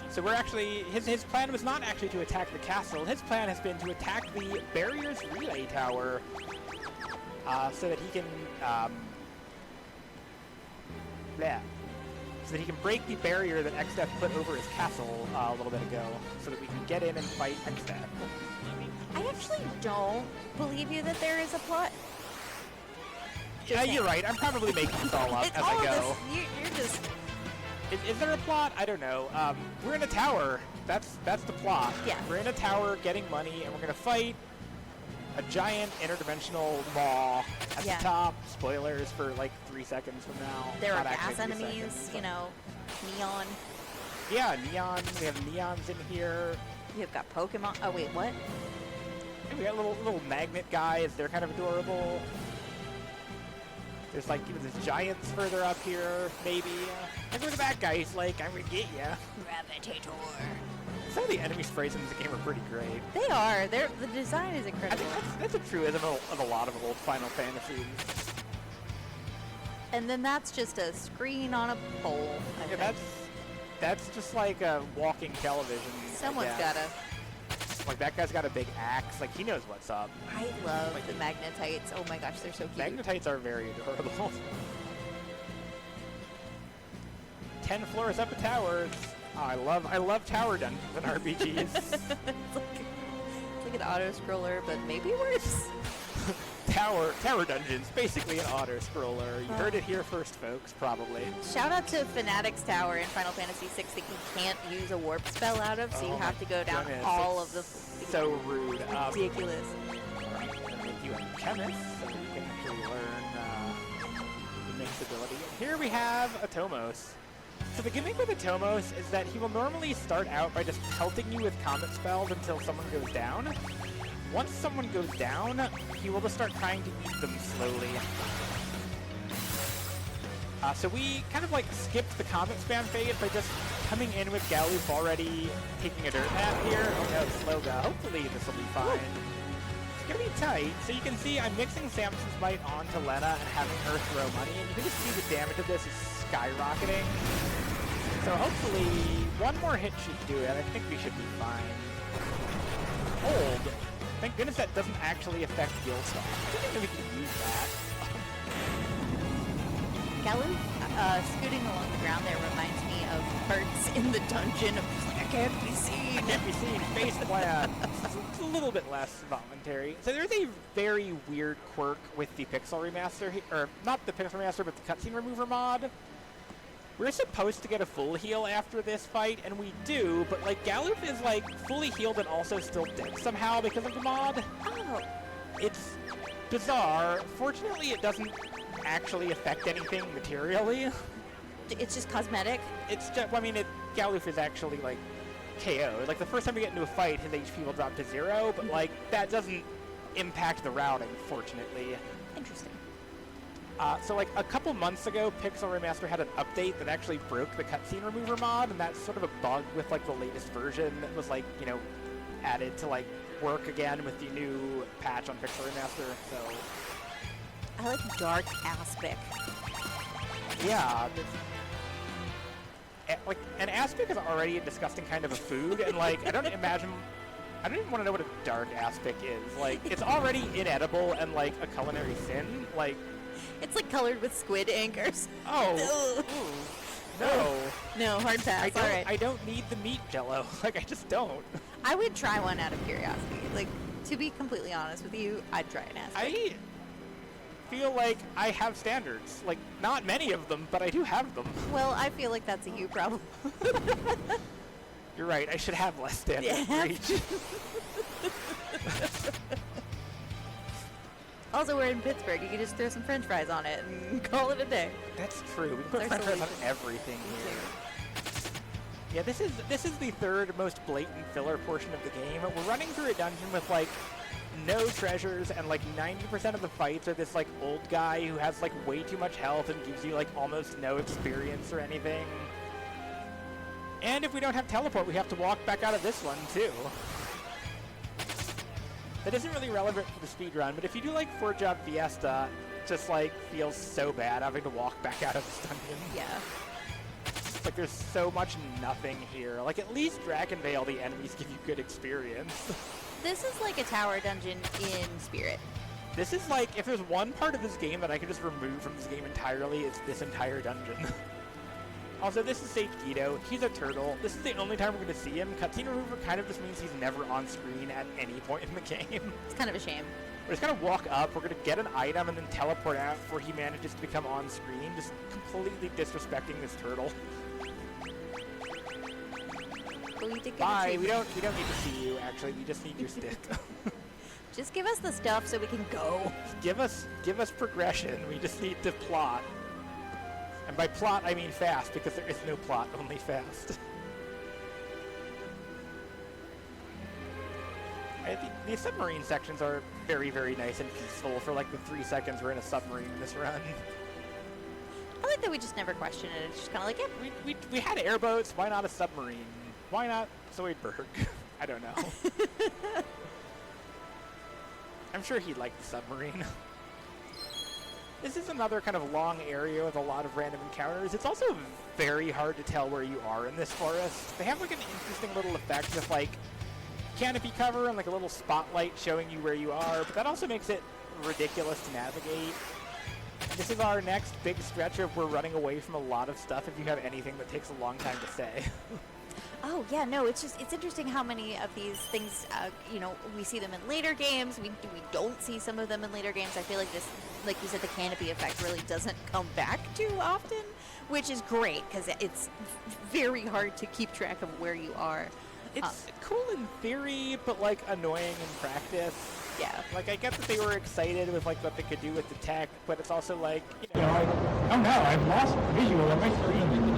So we're actually, his plan was not actually to attack the castle. His plan has been to attack the barrier's relay tower, so that he can, so that he can break the barrier that Xdeath put over his castle a little bit ago, so that we can get in and fight Xdeath.
I actually don't believe you that there is a plot.
Yeah, you're right. I'm probably making this all up as I go.
You're just...
Is there a plot? I don't know. We're in a tower. That's the plot.
Yeah.
We're in a tower getting money, and we're going to fight a giant interdimensional maw at the top. Spoilers for like 3 seconds from now.
There are
Not actually
gas
3
enemies,
seconds,
you know, neon.
Yeah, neon. We have neons in here.
You've got Pokemon. Oh, wait, what?
And we got little magnet guys. They're kind of adorable. There's like, there's giants further up here, maybe. And look at that guy. He's like, I'm gonna get ya.
Gravitator.
Some of the enemy sprays in this game are pretty great.
They are. The design is
I
incredible.
think that's a truism of a lot of old Final Fantasies.
And then that's just a screen on a pole. I think.
That's just like a walking television.
Someone's gotta.
Like that guy's got a big axe. Like he knows what's up.
I love the magnetites. Oh my goch, they're so cute.
Magnetites are very adorable. 10 floors up a tower. Oh, I love tower dungeons in RPGs.
it's like an auto scroller, but maybe worse.
Tower dungeons, basically an auto scroller. You heard it here first, folks. Probably.
Shout out to Fanatic's Tower in Final Fantasy VI that you can't use a warp spell out of, so you have to go down all of the.
So rude.
Ridiculous.
Alright, I'm gonna make you a chemist so that you can actually learn the mix ability. And here we have a Tomos. So the gimmick with a Tomos is that he will normally start out by just pelting you with combat spells until someone goes down. Once someone goes down, he will just start trying to eat them slowly. So we kind of like skipped the combat spam phase by just coming in with Galoof already taking a dirt nap here. Oh no, Sloga. Hopefully this will be fine. It's gonna be tight. So you can see I'm mixing Samson's Might onto Lena and having her throw money, and you can just see the damage of this is skyrocketing. So hopefully one more hit should do it. I think we should be fine. Hold. Thank goodness that doesn't actually affect Gilstock. I didn't know we could use that.
Galoof scooting along the ground there reminds me of parts in the dungeon of just like, I can't be seen.
I can't be seen. Face plant. It's a little bit less voluntary. So there's a very weird quirk with the Pixel Remaster, or not the Pixel Remaster, but the Cutscene Remover mod. We're supposed to get a full heal after this fight, and we do, but like Galoof is like fully healed and also still dead somehow because of the mod.
Oh.
It's bizarre. Fortunately, it doesn't actually affect anything materially.
It's just cosmetic?
It's just, I mean, Galoof is actually like KO'd. Like the first time we get into a fight, his HP will drop to 0, but like that doesn't impact the routing, fortunately.
Interesting.
So like a couple months ago, Pixel Remaster had an update that actually broke the Cutscene Remover mod, and that's sort of a bug with like the latest version that was like, you know, added to like work again with the new patch on Pixel Remaster, so...
I like dark aspic.
Yeah, like, an aspic is already a disgusting kind of a food, and like, I don't even want to know what a dark aspic is. Like, it's already inedible and like a culinary sin, like...
It's like colored with squid ink or something.
Oh, no.
No, hard pass. All right.
I don't need the meat jello. Like, I just don't.
I would try one out of curiosity. Like, to be completely honest with you, I'd try an aspic.
I feel like I have standards. Like, not many of them, but I do have them.
Well, I feel like that's a you problem.
You're right, I should have less standards. Threach.
Also, we're in Pittsburgh. You can just throw some french fries on it and call it a day.
That's true. We can put
Our
french fries on
solution.
everything here. Yeah, this is the third most blatant filler portion of the game. We're running through a dungeon with, like, no treasures, and, like, 90% of the fights are this, like, old guy who has, like, way too much health and gives you, like, almost no experience or anything. And if we don't have teleport, we have to walk back out of this one, too. That isn't really relevant for the speedrun, but if you do, like, 4-Job Fiesta, it just, like, feels so bad having to walk back out of this dungeon.
Yeah.
Like, there's so much nothing here. Like, at least Dragonvale, the enemies give you good experience.
This is like a tower dungeon in spirit.
This is like, if there's one part of this game that I could just remove from this game entirely, it's this entire dungeon. Also, this is Sage Guido. He's a turtle. This is the only time we're going to see him. Cutscene remover kind of just means he's never on screen at any point in the game.
It's kind of a shame.
We're just going to walk up, we're going to get an item, and then teleport out before he manages to become on screen, just completely disrespecting this turtle.
But we did get
Bye.
a
We don't need to see you, actually. We just need your stick.
Just give us the stuff so we can go.
Give us progression. We just need to plot. And by plot, I mean fast, because there is no plot, only fast. The submarine sections are very, very nice and peaceful for like the 3 seconds we're in a submarine in this run.
I like that we just never question it. It's just kind of like, yeah.
We had airboats, why not a submarine? Why not Zoidberg? I don't know. I'm sure he'd like the submarine. This is another kind of long area with a lot of random encounters. It's also very hard to tell where you are in this forest. They have like an interesting little effect with like canopy cover and like a little spotlight showing you where you are, but that also makes it ridiculous to navigate. This is our next big stretch of we're running away from a lot of stuff if you have anything that takes a long time to say.
Oh, yeah, no, it's interesting how many of these things, you know, we see them in later games. We don't see some of them in later games. I feel like this, like you said, the canopy effect really doesn't come back too often, which is great because it's very hard to keep track of where you are.
It's cool in theory, but like annoying in practice.
Yeah.
Like, I get that they were excited with like what they could do with the tech, but it's also like, you
know, oh no, I've lost visual on my screen.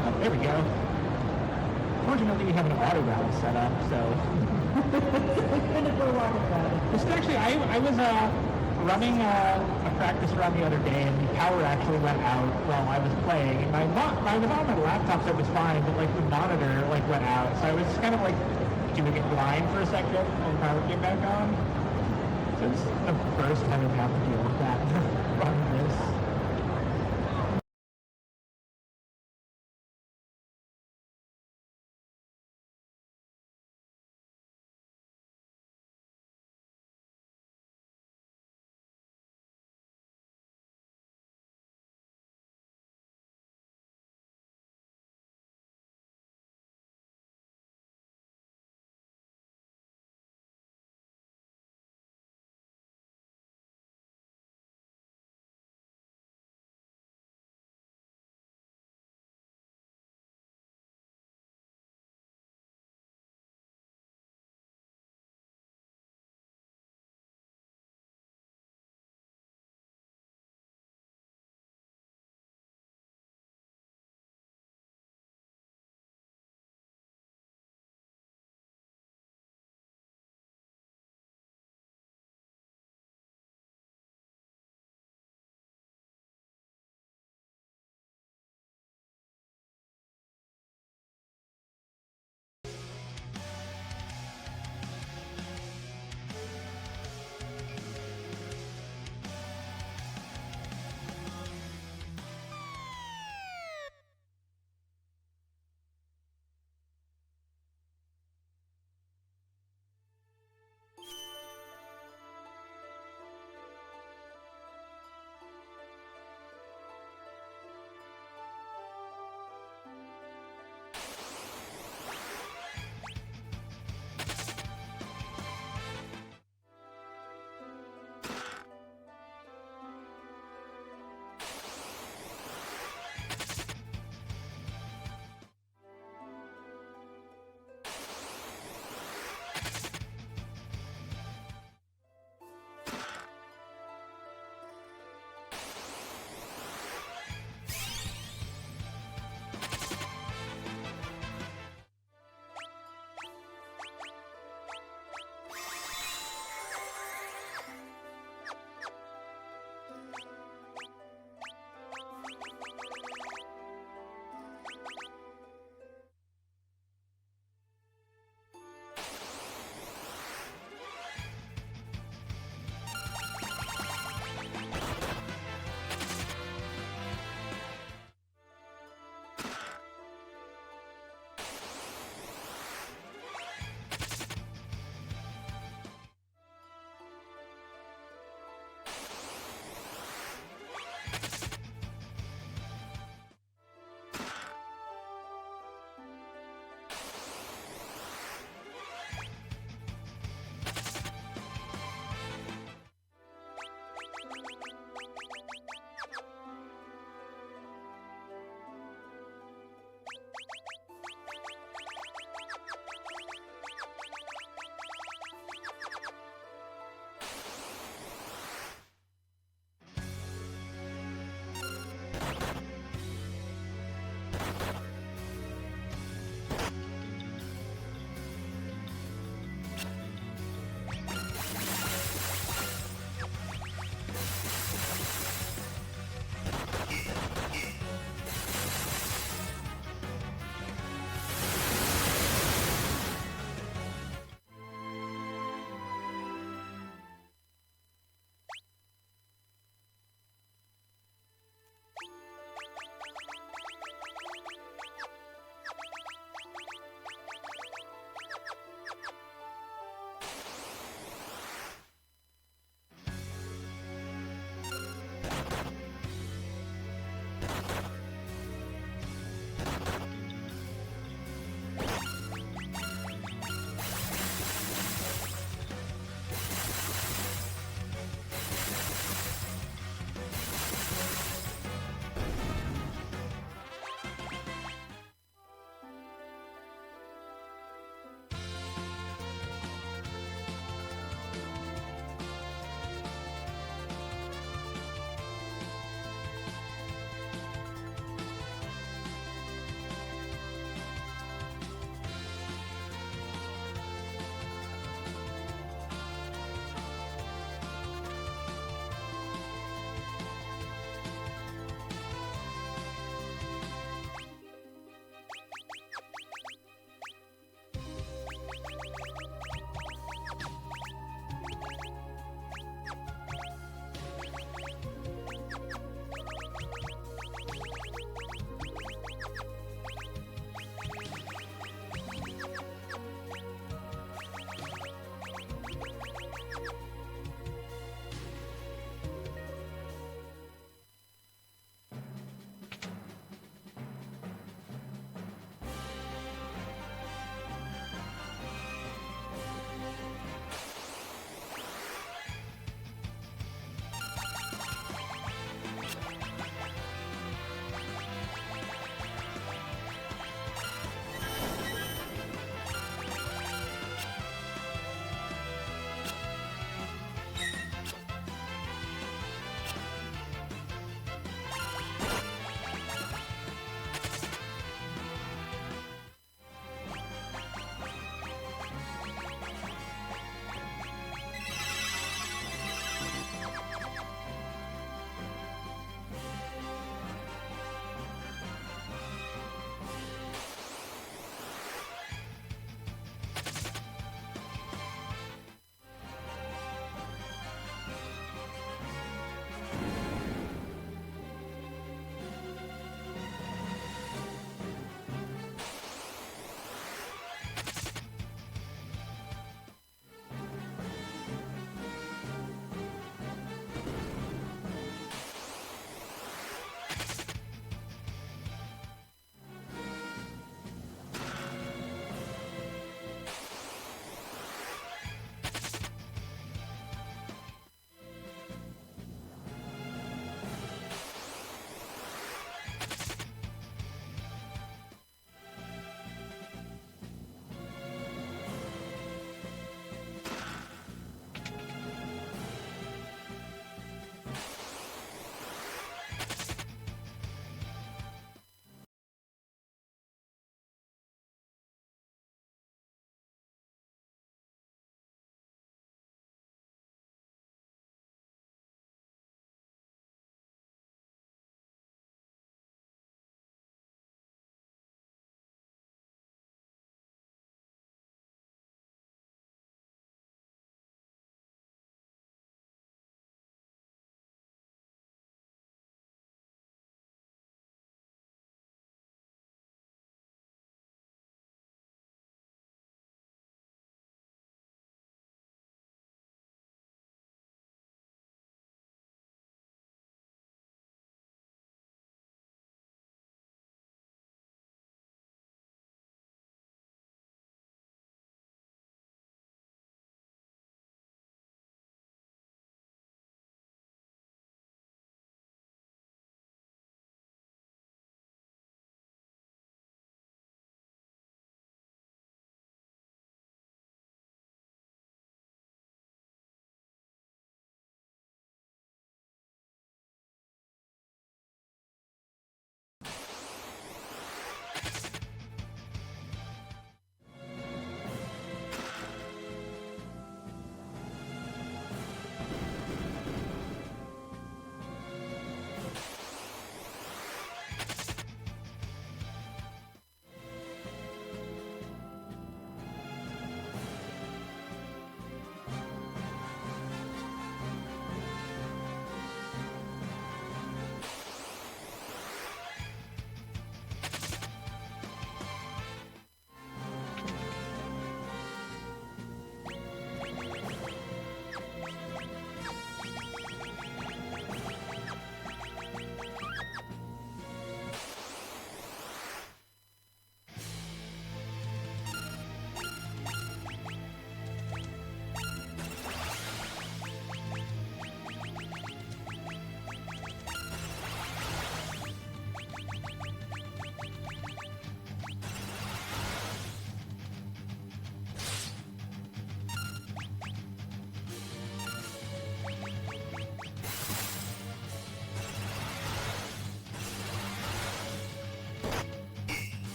Oh, there we go. Fortunately, we have an auto route set up, so. This is actually, I was running a practice run the other day, and the power actually went out while I was playing. And I was on my laptop, so it was fine, but like the monitor like went out, so I was kind of like doing it blind for a second, and the power came back on. So it's the first time I've had to deal with that running this.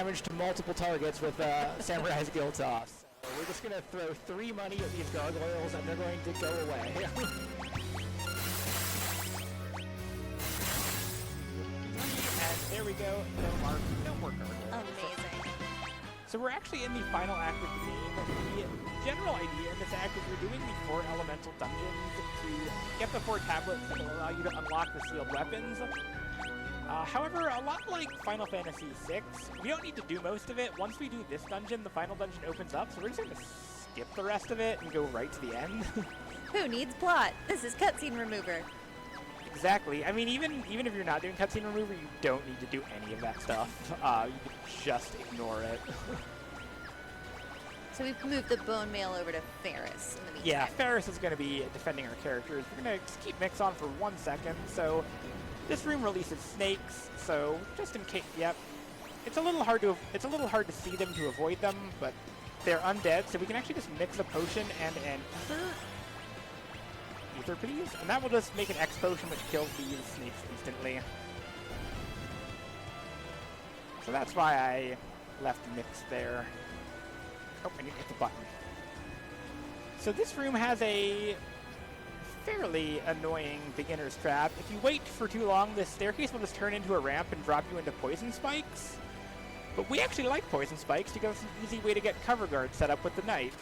damage to multiple targets with Samurai's Guild Toss. So we're just going to throw 3 money at these gargoyles, and they're going to go away.
And there we go. No more gargoyles.
Amazing.
So we're actually in the final act of the game. The general idea in this act is we're doing the 4 elemental dungeons to get the 4 tablets that will allow you to unlock the sealed weapons. However, a lot like Final Fantasy VI, we don't need to do most of it. Once we do this dungeon, the final dungeon opens up, so we're just going to skip the rest of it and go right to the end.
Who needs plot? This is cutscene remover.
Exactly. I mean, even if you're not doing cutscene remover, you don't need to do any of that stuff. You can just ignore it.
So we've moved the bone mail over to Ferris in the meantime.
Yeah, Ferris is going to be defending our characters. We're going to just keep Mix on for 1 second. So this room releases snakes. So just in case, yep, it's a little hard to see them to avoid them, but they're undead. So we can actually just mix a potion and an ether piece, and that will just make an X potion which kills these snakes instantly. So that's why I left Mix there. Oh, I need to hit the button. So this room has a fairly annoying beginner's trap. If you wait for too long, this staircase will just turn into a ramp and drop you into poison spikes. But we actually like poison spikes because it's an easy way to get cover guard set up with the knight.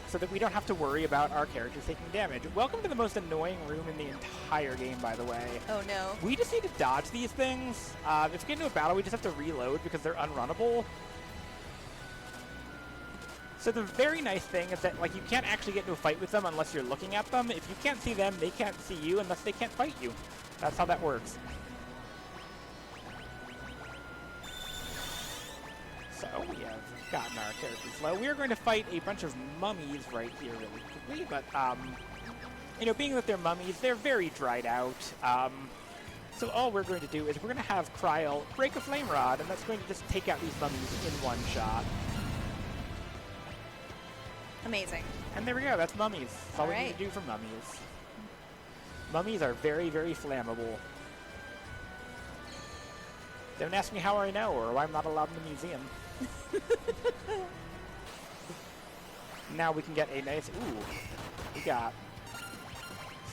So that we don't have to worry about our characters taking damage. Welcome to the most annoying room in the entire game, by the way.
Oh no.
We just need to dodge these things. If we get into a battle, we just have to reload because they're unrunnable. So the very nice thing is that, like, you can't actually get into a fight with them unless you're looking at them. If you can't see them, they can't see you unless they can't fight you. That's how that works. So we have gotten our characters low. We are going to fight a bunch of mummies right here really quickly, but, you know, being that they're mummies, they're very dried out. So all we're going to do is we're going to have Kryl break a flame rod, and that's going to just take out these mummies in 1 shot.
Amazing.
And there we go, that's mummies. That's all we need to do for mummies. Mummies are very, very flammable. Don't ask me how I know or why I'm not allowed in the museum. Now we can get a nice... Ooh, we got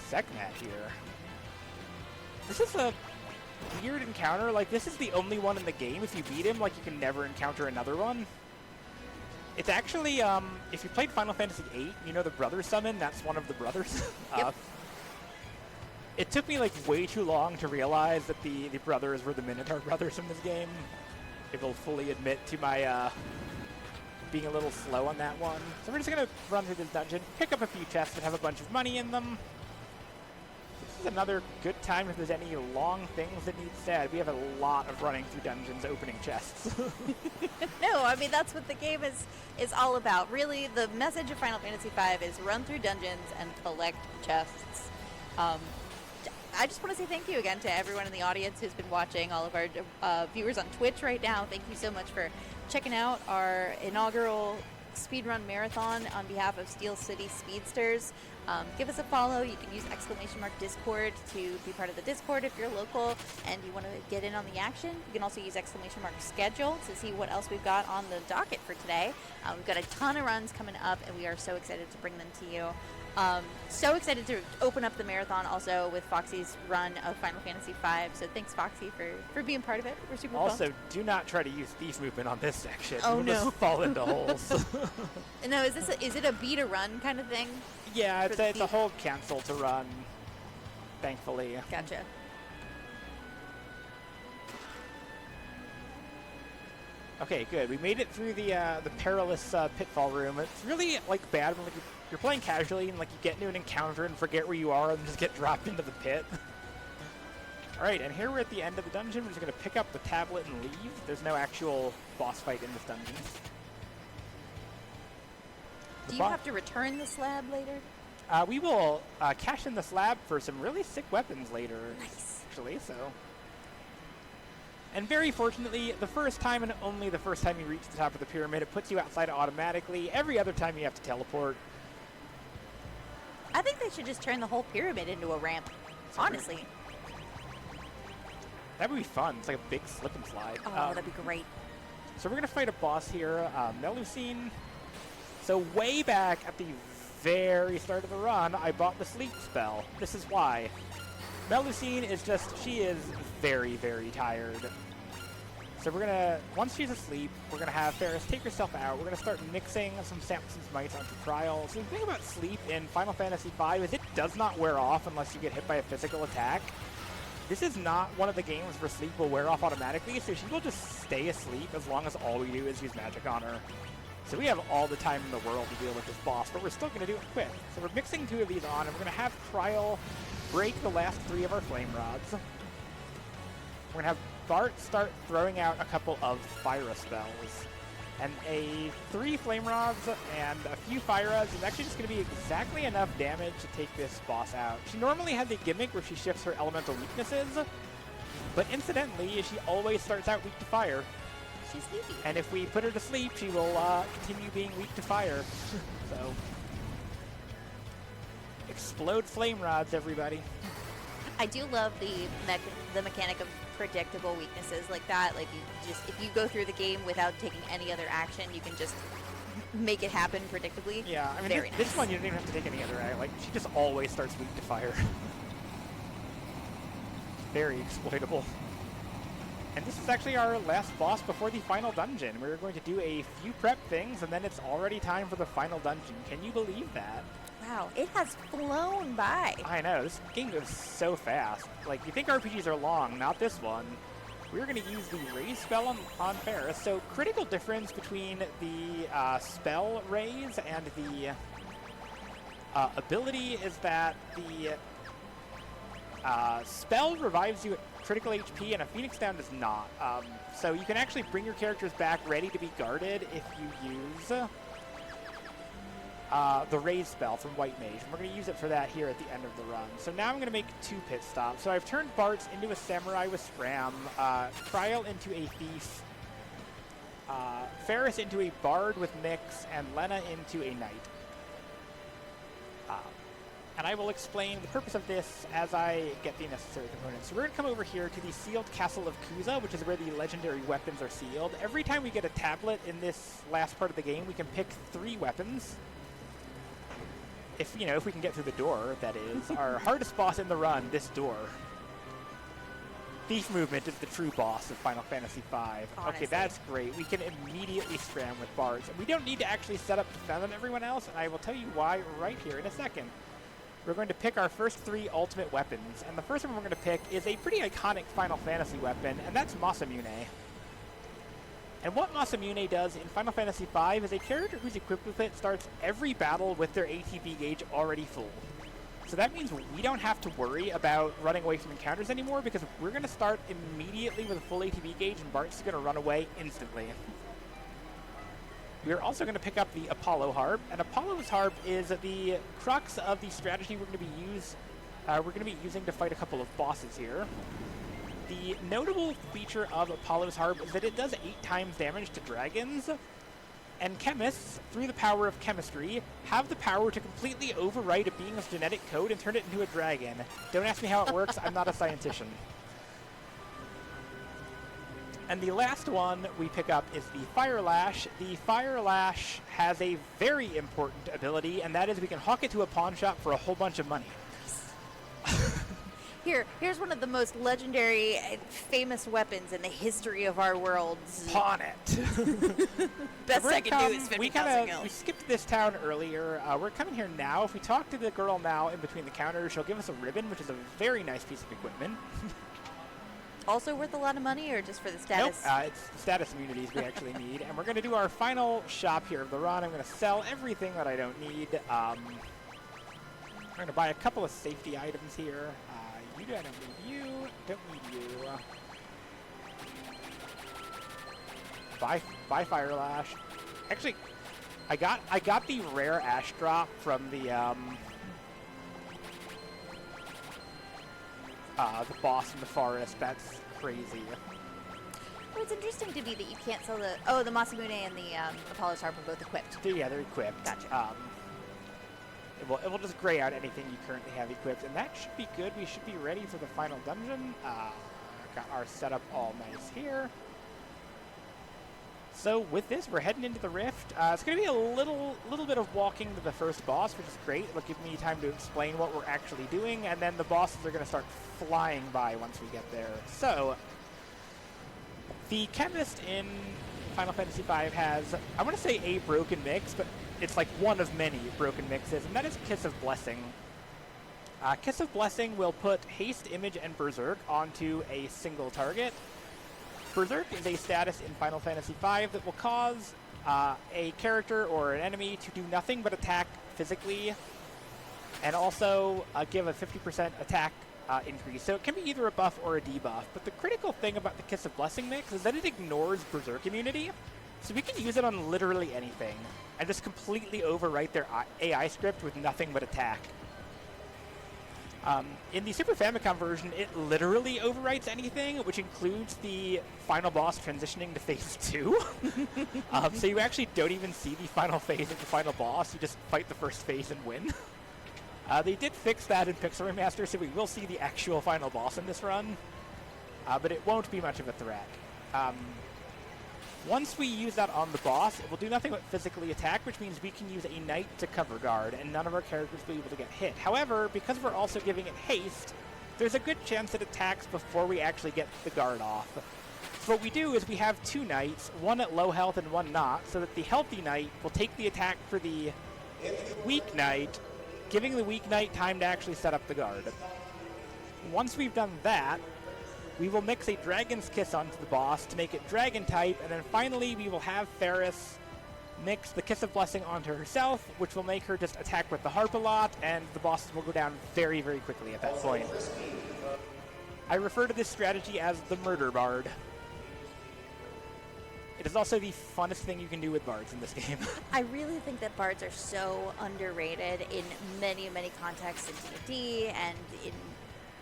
Sekhmet here. This is a weird encounter. Like, this is the only one in the game. If you beat him, like, you can never encounter another one. It's actually, if you played Final Fantasy VIII, you know the brother summon, that's one of the brothers.
Yep.
It took me, like, way too long to realize that the brothers were the Minotaur brothers in this game. I will fully admit to my, being a little slow on that one. So we're just gonna run through this dungeon, pick up a few chests that have a bunch of money in them. This is another good time if there's any long things that need said. We have a lot of running through dungeons, opening chests.
No, I mean, that's what the game is all about. Really, the message of Final Fantasy V is run through dungeons and collect chests. I just want to say thank you again to everyone in the audience who's been watching, all of our viewers on Twitch right now. Thank you so much for checking out our inaugural speedrun marathon on behalf of Steel City Speedsters. Give us a follow. You can use !Discord to be part of the Discord if you're local and you want to get in on the action. You can also use !Schedule to see what else we've got on the docket for today. We've got a ton of runs coming up, and we are so excited to bring them to you. So excited to open up the marathon also with Foxy's run of Final Fantasy V. So thanks, Foxy, for being part of it. We're super
Also,
pumped.
do not try to use thief movement on this section.
Oh,
You'll
no.
just fall into holes.
No, is it a B to run kind of thing?
Yeah, it's a hold cancel to run, thankfully.
Gotcha.
Okay, good. We made it through the perilous pitfall room. It's really, like, bad when, like, you're playing casually and, like, you get into an encounter and forget where you are and just get dropped into the pit. Alright, and here we're at the end of the dungeon. We're just going to pick up the tablet and leave. There's no actual boss fight in this dungeon.
Do you have to return the slab later?
We will cash in the slab for some really sick weapons later,
Nice.
actually, so... And very fortunately, the first time and only the first time you reach the top of the pyramid, it puts you outside automatically. Every other time you have to teleport.
I think they should just turn the whole pyramid into a ramp, honestly.
That would be fun. It's like a big slip and slide.
Oh, that'd be great.
So we're going to fight a boss here, Melusine. So way back at the very start of the run, I bought the sleep spell. This is why. Melusine is just, she is very, very tired. So we're gonna, once she's asleep, we're gonna have Ferris take herself out. We're gonna start mixing some Samson's Mites onto Trial. So the thing about sleep in Final Fantasy V is it does not wear off unless you get hit by a physical attack. This is not one of the games where sleep will wear off automatically, so she will just stay asleep as long as all we do is use magic on her. So we have all the time in the world to deal with this boss, but we're still gonna do it quick. So we're mixing 2 of these on, and we're gonna have Trial break the last 3 of our flame rods. We're gonna have Bart start throwing out a couple of Fire spells. And 3 Flame Rods and a few Fire Rods is actually just going to be exactly enough damage to take this boss out. She normally has a gimmick where she shifts her elemental weaknesses, but incidentally, she always starts out weak to fire.
She's sleepy.
And if we put her to sleep, she will continue being weak to fire. So, explode Flame Rods, everybody.
I do love the mechanic of predictable weaknesses like that. Like, you just, if you go through the game without taking any other action, you can just make it happen predictably.
Yeah, I mean,
Very
this
nice.
one you don't even have to take any other action. Like, she just always starts weak to fire. Very exploitable. And this is actually our last boss before the final dungeon. We're going to do a few prep things, and then it's already time for the final dungeon. Can you believe that?
Wow, it has flown by.
I know, this game goes so fast. Like, you think RPGs are long, not this one. We're going to use the raise spell on Ferris. So, critical difference between the spell raise and the ability is that the spell revives you at critical HP, and a Phoenix Down does not. So you can actually bring your characters back ready to be guarded if you use the raise spell from White Mage. And we're going to use it for that here at the end of the run. So now I'm going to make 2 pit stops. So I've turned Bartz into a Samurai with Scram, Trial into a Thief, Ferris into a Bard with Mix, and Lena into a Knight. And I will explain the purpose of this as I get the necessary components. So we're going to come over here to the sealed Castle of Kuza, which is where the legendary weapons are sealed. Every time we get a tablet in this last part of the game, we can pick 3 weapons. If we can get through the door, that is. Our hardest boss in the run, this door. Thief movement is the true boss of Final Fantasy V.
Honestly.
Okay, that's great. We can immediately scram with Bards. And we don't need to actually set up to defend on everyone else, and I will tell you why right here in a second. We're going to pick our first 3 ultimate weapons, and the first one we're going to pick is a pretty iconic Final Fantasy weapon, and that's Masamune. And what Masamune does in Final Fantasy V is a character who's equipped with it starts every battle with their ATB gauge already full. So that means we don't have to worry about running away from encounters anymore, because we're going to start immediately with a full ATB gauge, and Bart's going to run away instantly. We're also going to pick up the Apollo Harp, and Apollo's Harp is the crux of the strategy we're going to be using to fight a couple of bosses here. The notable feature of Apollo's Harp is that it does 8 times damage to dragons, and chemists, through the power of chemistry, have the power to completely overwrite a being's genetic code and turn it into a dragon. Don't ask me how it works, I'm not a scientician. And the last one we pick up is the Fire Lash. The Fire Lash has a very important ability, and that is we can hawk it to a pawn shop for a whole bunch of money.
Here's one of the most legendary and famous weapons in the history of our worlds.
Pawn it!
Best I can do is 50,000
we skipped this town earlier. We're coming here now. If we talk to the girl now in between the counters, she'll give us a ribbon, which is a very nice piece of equipment.
Also worth a lot of money, or just for the status?
Nope, it's status immunities we actually need. And we're going to do our final shop here of the run. I'm going to sell everything that I don't need. I'm going to buy a couple of safety items here. I don't need you. Don't need you. Buy Fire Lash. Actually, I got the rare Ash Drop from the boss in the forest. That's crazy.
Well, it's interesting to me that you can't sell the Masamune and the Apollo's Harp are both equipped.
Yeah, they're equipped.
Gotcha.
It will just gray out anything you currently have equipped, and that should be good. We should be ready for the final dungeon. Got our setup all nice here. So with this, we're heading into the Rift. It's going to be a little bit of walking to the first boss, which is great. It'll give me time to explain what we're actually doing, and then the bosses are going to start flying by once we get there. So the chemist in Final Fantasy V has, I want to say a broken mix, but it's like one of many broken mixes, and that is Kiss of Blessing. Kiss of Blessing will put Haste, Image, and Berserk onto a single target. Berserk is a status in Final Fantasy V that will cause a character or an enemy to do nothing but attack physically, and also give a 50% attack increase. So it can be either a buff or a debuff, but the critical thing about the Kiss of Blessing mix is that it ignores Berserk immunity, so we can use it on literally anything, and just completely overwrite their AI script with nothing but attack. In the Super Famicom version, it literally overwrites anything, which includes the final boss transitioning to phase 2. So you actually don't even see the final phase of the final boss, you just fight the first phase and win. They did fix that in Pixel Remaster, so we will see the actual final boss in this run, but it won't be much of a threat. Once we use that on the boss, it will do nothing but physically attack, which means we can use a knight to cover guard, and none of our characters will be able to get hit. However, because we're also giving it haste, there's a good chance it attacks before we actually get the guard off. So what we do is we have two knights, one at low health and one not, so that the healthy knight will take the attack for the weak knight, giving the weak knight time to actually set up the guard. Once we've done that, we will mix a Dragon's Kiss onto the boss to make it Dragon type, and then finally we will have Ferris mix the Kiss of Blessing onto herself, which will make her just attack with the harp a lot, and the bosses will go down very, very quickly at that point. I refer to this strategy as the Murder Bard. It is also the funnest thing you can do with bards in this game.
I really think that bards are so underrated in many, many contexts in D&D and in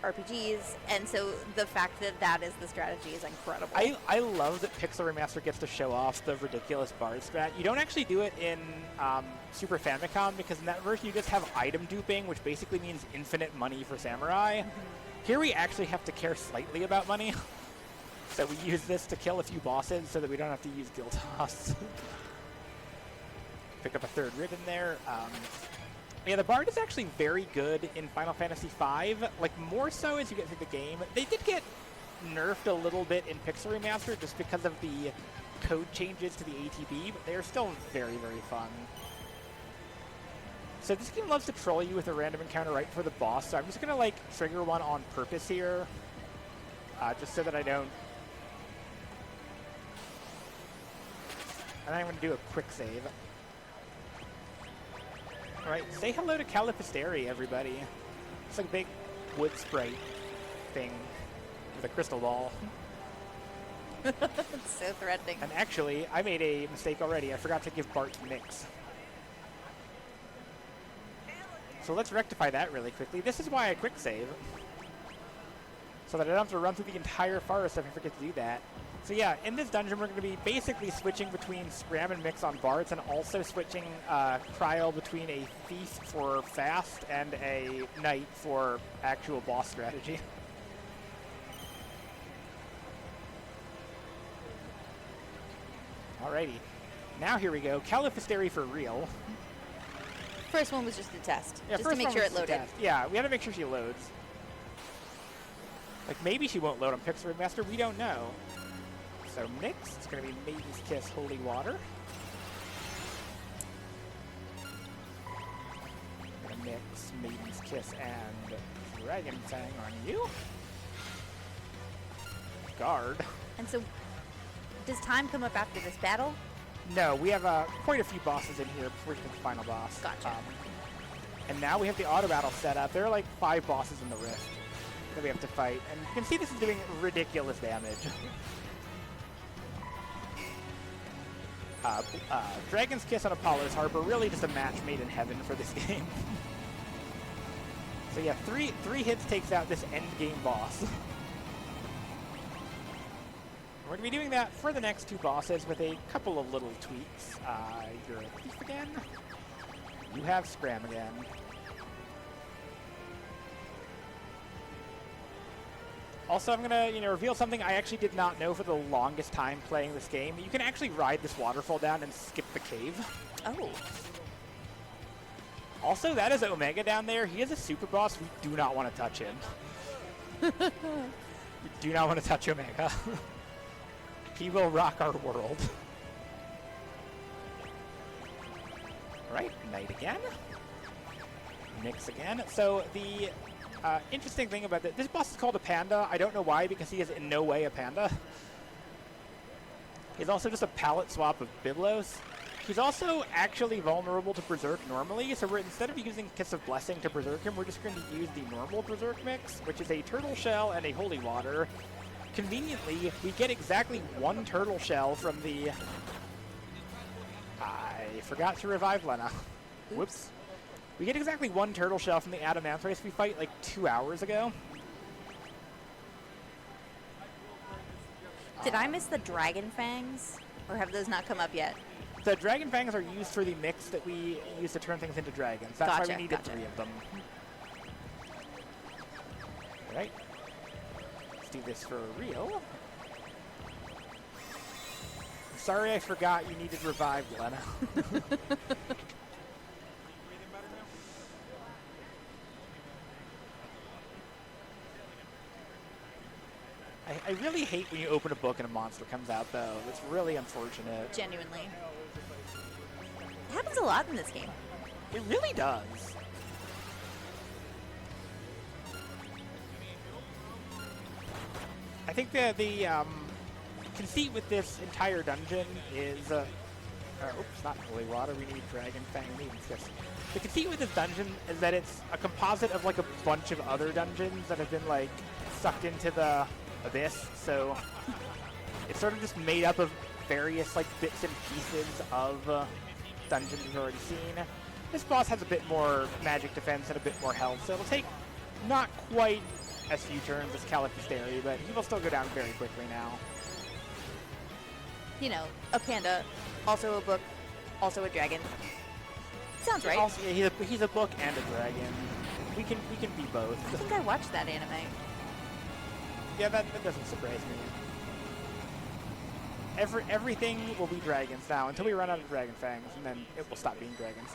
RPGs, and so the fact that that is the strategy is incredible.
I love that Pixel Remaster gets to show off the ridiculous bard strat. You don't actually do it in Super Famicom, because in that version you just have item duping, which basically means infinite money for samurai. Here we actually have to care slightly about money. So we use this to kill a few bosses so that we don't have to use guild toss. Pick up a third ribbon there. Yeah, the bard is actually very good in Final Fantasy V, like more so as you get through the game. They did get nerfed a little bit in Pixel Remaster just because of the code changes to the ATB, but they are still very, very fun. So this game loves to troll you with a random encounter right before the boss, so I'm just gonna like trigger one on purpose here, just so that I don't. And I'm gonna do a quick save. Alright, say hello to Calipisteri, everybody. It's like a big wood sprite thing with a crystal ball.
It's so threatening.
And actually, I made a mistake already. I forgot to give Bart Mix. So let's rectify that really quickly. This is why I quick save. So that I don't have to run through the entire forest if I forget to do that. So yeah, in this dungeon we're going to be basically switching between Scram and Mix on Bards, and also switching Cryo between a Thief for fast and a Knight for actual boss strategy. Alrighty. Now here we go. Calipisteri for real.
First one was just a test,
Yeah,
just to make sure it loaded.
Yeah, we had to make sure she loads. Like, maybe she won't load on Pixel Remaster, we don't know. So Mix, it's going to be Maiden's Kiss, Holy Water. Gonna mix Maiden's Kiss and Dragon Fang on you. Guard.
And so, does time come up after this battle?
No, we have quite a few bosses in here before we get to the final boss.
Gotcha.
And now we have the auto battle set up. There are like 5 bosses in the Rift that we have to fight. And you can see this is doing ridiculous damage. Dragon's Kiss on Apollo's Harp are really just a match made in heaven for this game. So yeah, three hits takes out this end game boss. We're going to be doing that for the next 2 bosses with a couple of little tweaks. You're a Thief again. You have Scram again. Also, I'm going to, reveal something I actually did not know for the longest time playing this game. You can actually ride this waterfall down and skip the cave.
Oh.
Also, that is Omega down there. He is a super boss. We do not want to touch him. We do not want to touch Omega. He will rock our world. Right, Knight again. Mix again. So the interesting thing about this boss is called a panda. I don't know why, because he is in no way a panda. He's also just a palette swap of Biblos. He's also actually vulnerable to Berserk normally, so instead of using Kiss of Blessing to Berserk him, we're just going to use the normal Berserk mix, which is a Turtle Shell and a Holy Water. Conveniently, we get exactly one Turtle Shell from the... I forgot to revive Lena. Whoops. We get exactly one Turtle Shell from the Adamanthrace we fight like 2 hours ago.
Did I miss the Dragon Fangs? Or have those not come up yet?
The Dragon Fangs are used for the mix that we use to turn things into dragons. That's why we needed 3 of them. Alright. Let's do this for real. Sorry I forgot you needed revived, Lena. I really hate when you open a book and a monster comes out, though. It's really unfortunate.
Genuinely. It happens a lot in this game.
It really does. I think the conceit with this entire dungeon is... oops, not Holy Water. We need Dragon Fang Maidens. The conceit with this dungeon is that it's a composite of, like, a bunch of other dungeons that have been, like, sucked into the abyss. So it's sort of just made up of various, like, bits and pieces of dungeons we've already seen. This boss has a bit more magic defense and a bit more health, so it'll take not quite as few turns as Calicusteri, but he will still go down very quickly now.
You know, a panda, also a book, also a dragon. Sounds right.
Also, yeah, he's a book and a dragon. We can be both.
I think I watched that anime.
Yeah, that doesn't surprise me. Everything will be dragons now until we run out of Dragon Fangs, and then it will stop being dragons.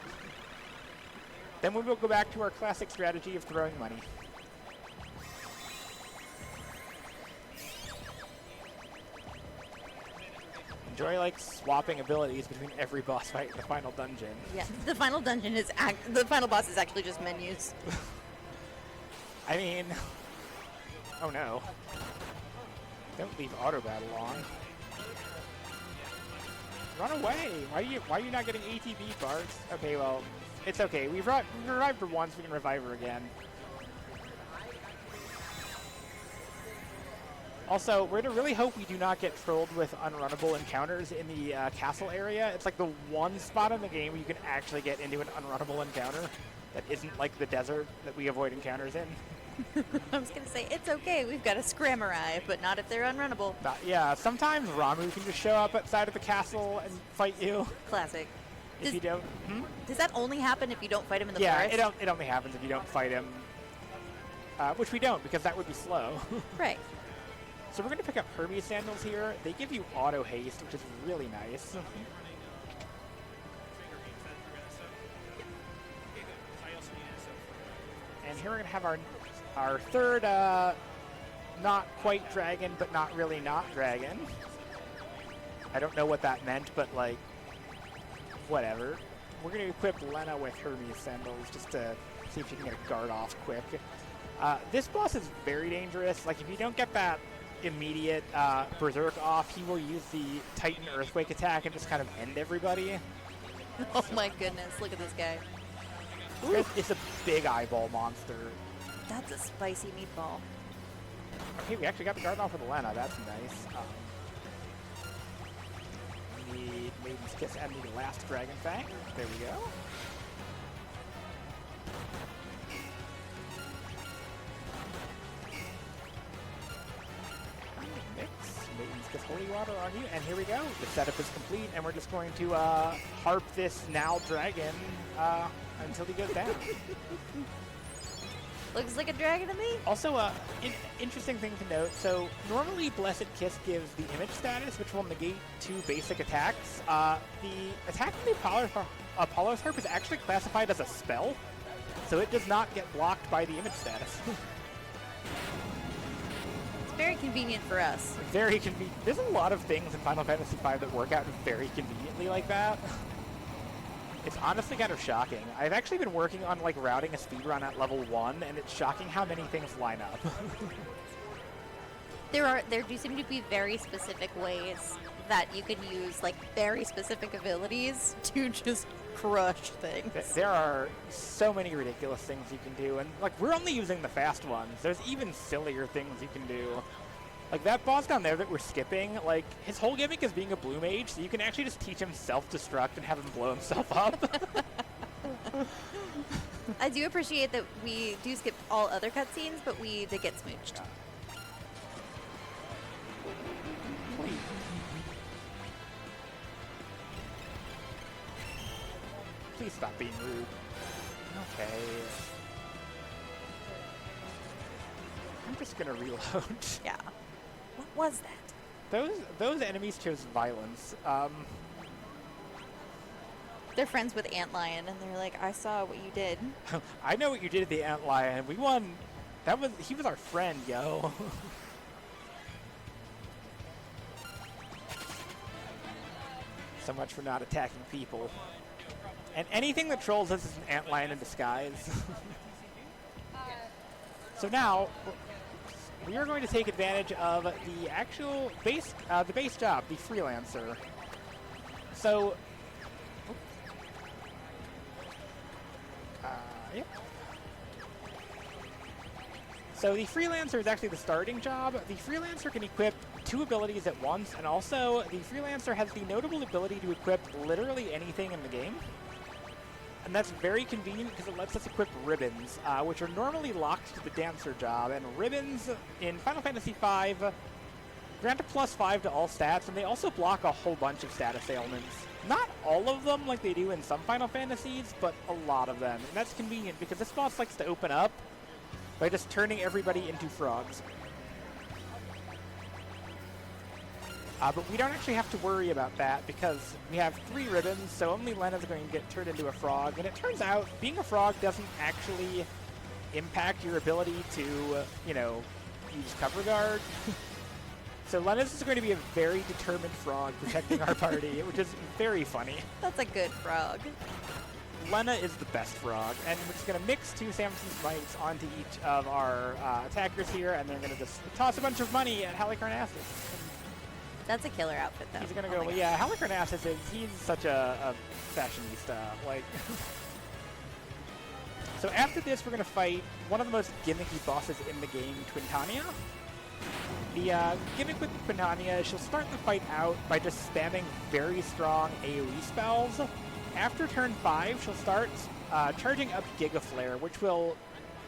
Then we will go back to our classic strategy of throwing money. Enjoy, like, swapping abilities between every boss fight in the final dungeon.
Yeah, the final dungeon is the final boss is actually just menus.
I mean, oh no! Don't leave auto battle on. Run away! Why are you not getting ATB parts? Okay, well, it's okay. We revived her once. We can revive her again. Also, we're going to really hope we do not get trolled with unrunnable encounters in the castle area. It's like the one spot in the game where you can actually get into an unrunnable encounter that isn't like the desert that we avoid encounters in.
I was going to say, it's okay, we've got a Scrammerai, but not if they're unrunnable.
Yeah, sometimes Ramu can just show up outside of the castle and fight you.
Classic.
If you don't...
Does that only happen if you don't fight him in the forest?
Yeah, it only happens if you don't fight him. Which we don't, because that would be slow.
Right.
So we're going to pick up Hermes Sandals here. They give you auto haste, which is really nice. And here we're going to have our third, not quite dragon, but not really not dragon. I don't know what that meant, but, like, whatever. We're going to equip Lena with Hermes Sandals just to see if she can get a guard off quick. This boss is very dangerous. Like, if you don't get that immediate Berserk off, he will use the Titan Earthquake attack and just kind of end everybody.
Oh my goodness, look at this guy.
It's a big eyeball monster.
That's a spicy meatball.
Okay, we actually got the guard off with Lena. That's nice. We need Maiden's Kiss and the last Dragon Fang. There we go. Mix Maiden's Kiss Holy Water on you, and here we go. The setup is complete, and we're just going to harp this now dragon until he goes down.
Looks like a dragon to me.
Also, an interesting thing to note, so normally Blessed Kiss gives the image status, which will negate 2 basic attacks. The attack from the Apollo's Harp is actually classified as a spell, so it does not get blocked by the image status.
It's very convenient for us.
Very convenient. There's a lot of things in Final Fantasy V that work out very conveniently like that. It's honestly kind of shocking. I've actually been working on like routing a speedrun at level 1, and it's shocking how many things line up.
There do seem to be very specific ways that you can use like very specific abilities to just crush things.
There are so many ridiculous things you can do, and like we're only using the fast ones. There's even sillier things you can do. Like that boss down there that we're skipping, like his whole gimmick is being a blue mage, so you can actually just teach him self-destruct and have him blow himself up.
I do appreciate that we do skip all other cutscenes, but we did get smooched.
Please stop being rude. Okay. I'm just gonna reload.
Yeah. What was that?
Those enemies chose violence.
They're friends with Antlion, and they're like, I saw what you did.
I know what you did at the Antlion. We won. He was our friend, yo. So much for not attacking people. And anything that trolls us is an Antlion in disguise. So now, we are going to take advantage of the actual base job, the freelancer. So, yep. So the freelancer is actually the starting job. The freelancer can equip 2 abilities at once, and also the freelancer has the notable ability to equip literally anything in the game. And that's very convenient because it lets us equip ribbons, which are normally locked to the dancer job. And ribbons in Final Fantasy V grant a +5 to all stats, and they also block a whole bunch of status ailments. Not all of them like they do in some Final Fantasies, but a lot of them. And that's convenient because this boss likes to open up by just turning everybody into frogs. But we don't actually have to worry about that because we have 3 ribbons, so only Lena's going to get turned into a frog. And it turns out being a frog doesn't actually impact your ability to, use cover guard. So Lena's is going to be a very determined frog protecting our party, which is very funny.
That's a good frog.
Lena is the best frog, and we're just going to mix 2 Samson's Mites onto each of our attackers here, and then we're going to just toss a bunch of money at Halicarnassus.
That's a killer outfit, though.
He's gonna go, yeah, Halicarnassus he's such a fashionista, like. So after this, we're gonna fight one of the most gimmicky bosses in the game, Twintania. The gimmick with Twintania is she'll start the fight out by just spamming very strong AoE spells. After turn 5, she'll start charging up Giga Flare, which will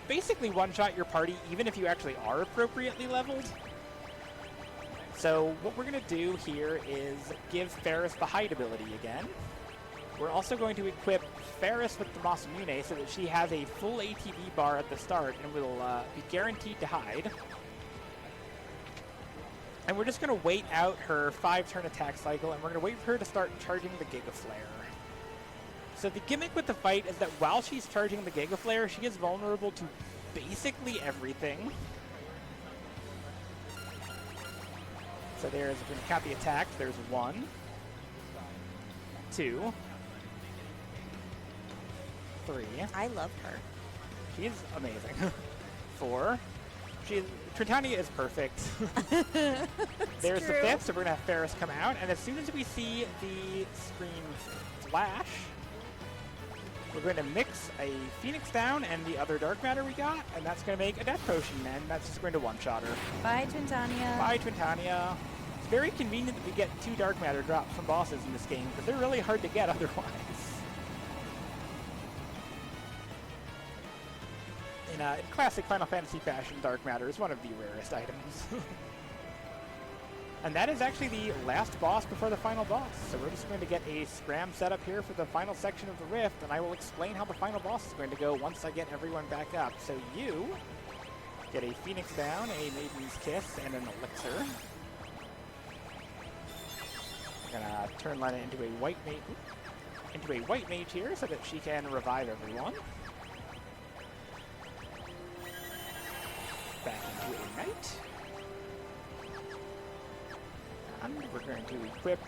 basically one-shot your party even if you actually are appropriately leveled. So what we're going to do here is give Ferris the hide ability again. We're also going to equip Ferris with the Masamune so that she has a full ATB bar at the start and will be guaranteed to hide. And we're just going to wait out her 5-turn attack cycle, and we're going to wait for her to start charging the Giga Flare. So the gimmick with the fight is that while she's charging the Giga Flare, she is vulnerable to basically everything. So there's, if we can count the attacks, there's 1, 2, 3.
I love her.
She's amazing. 4. Twintania is perfect. There's the 5th, so we're going to have Ferris come out, and as soon as we see the screen flash, we're going to mix a Phoenix down and the other dark matter we got, and that's going to make a death potion, and that's just going to one-shot her.
Bye, Twintania.
Bye, Twintania. It's very convenient that we get 2 dark matter drops from bosses in this game, because they're really hard to get otherwise. In classic Final Fantasy fashion, dark matter is one of the rarest items. And that is actually the last boss before the final boss. So we're just going to get a scram set up here for the final section of the rift, and I will explain how the final boss is going to go once I get everyone back up. So you get a Phoenix down, a Maiden's Kiss, and an Elixir. We're gonna turn Lena into a white mage here so that she can revive everyone. Back into a knight. And we're going to equip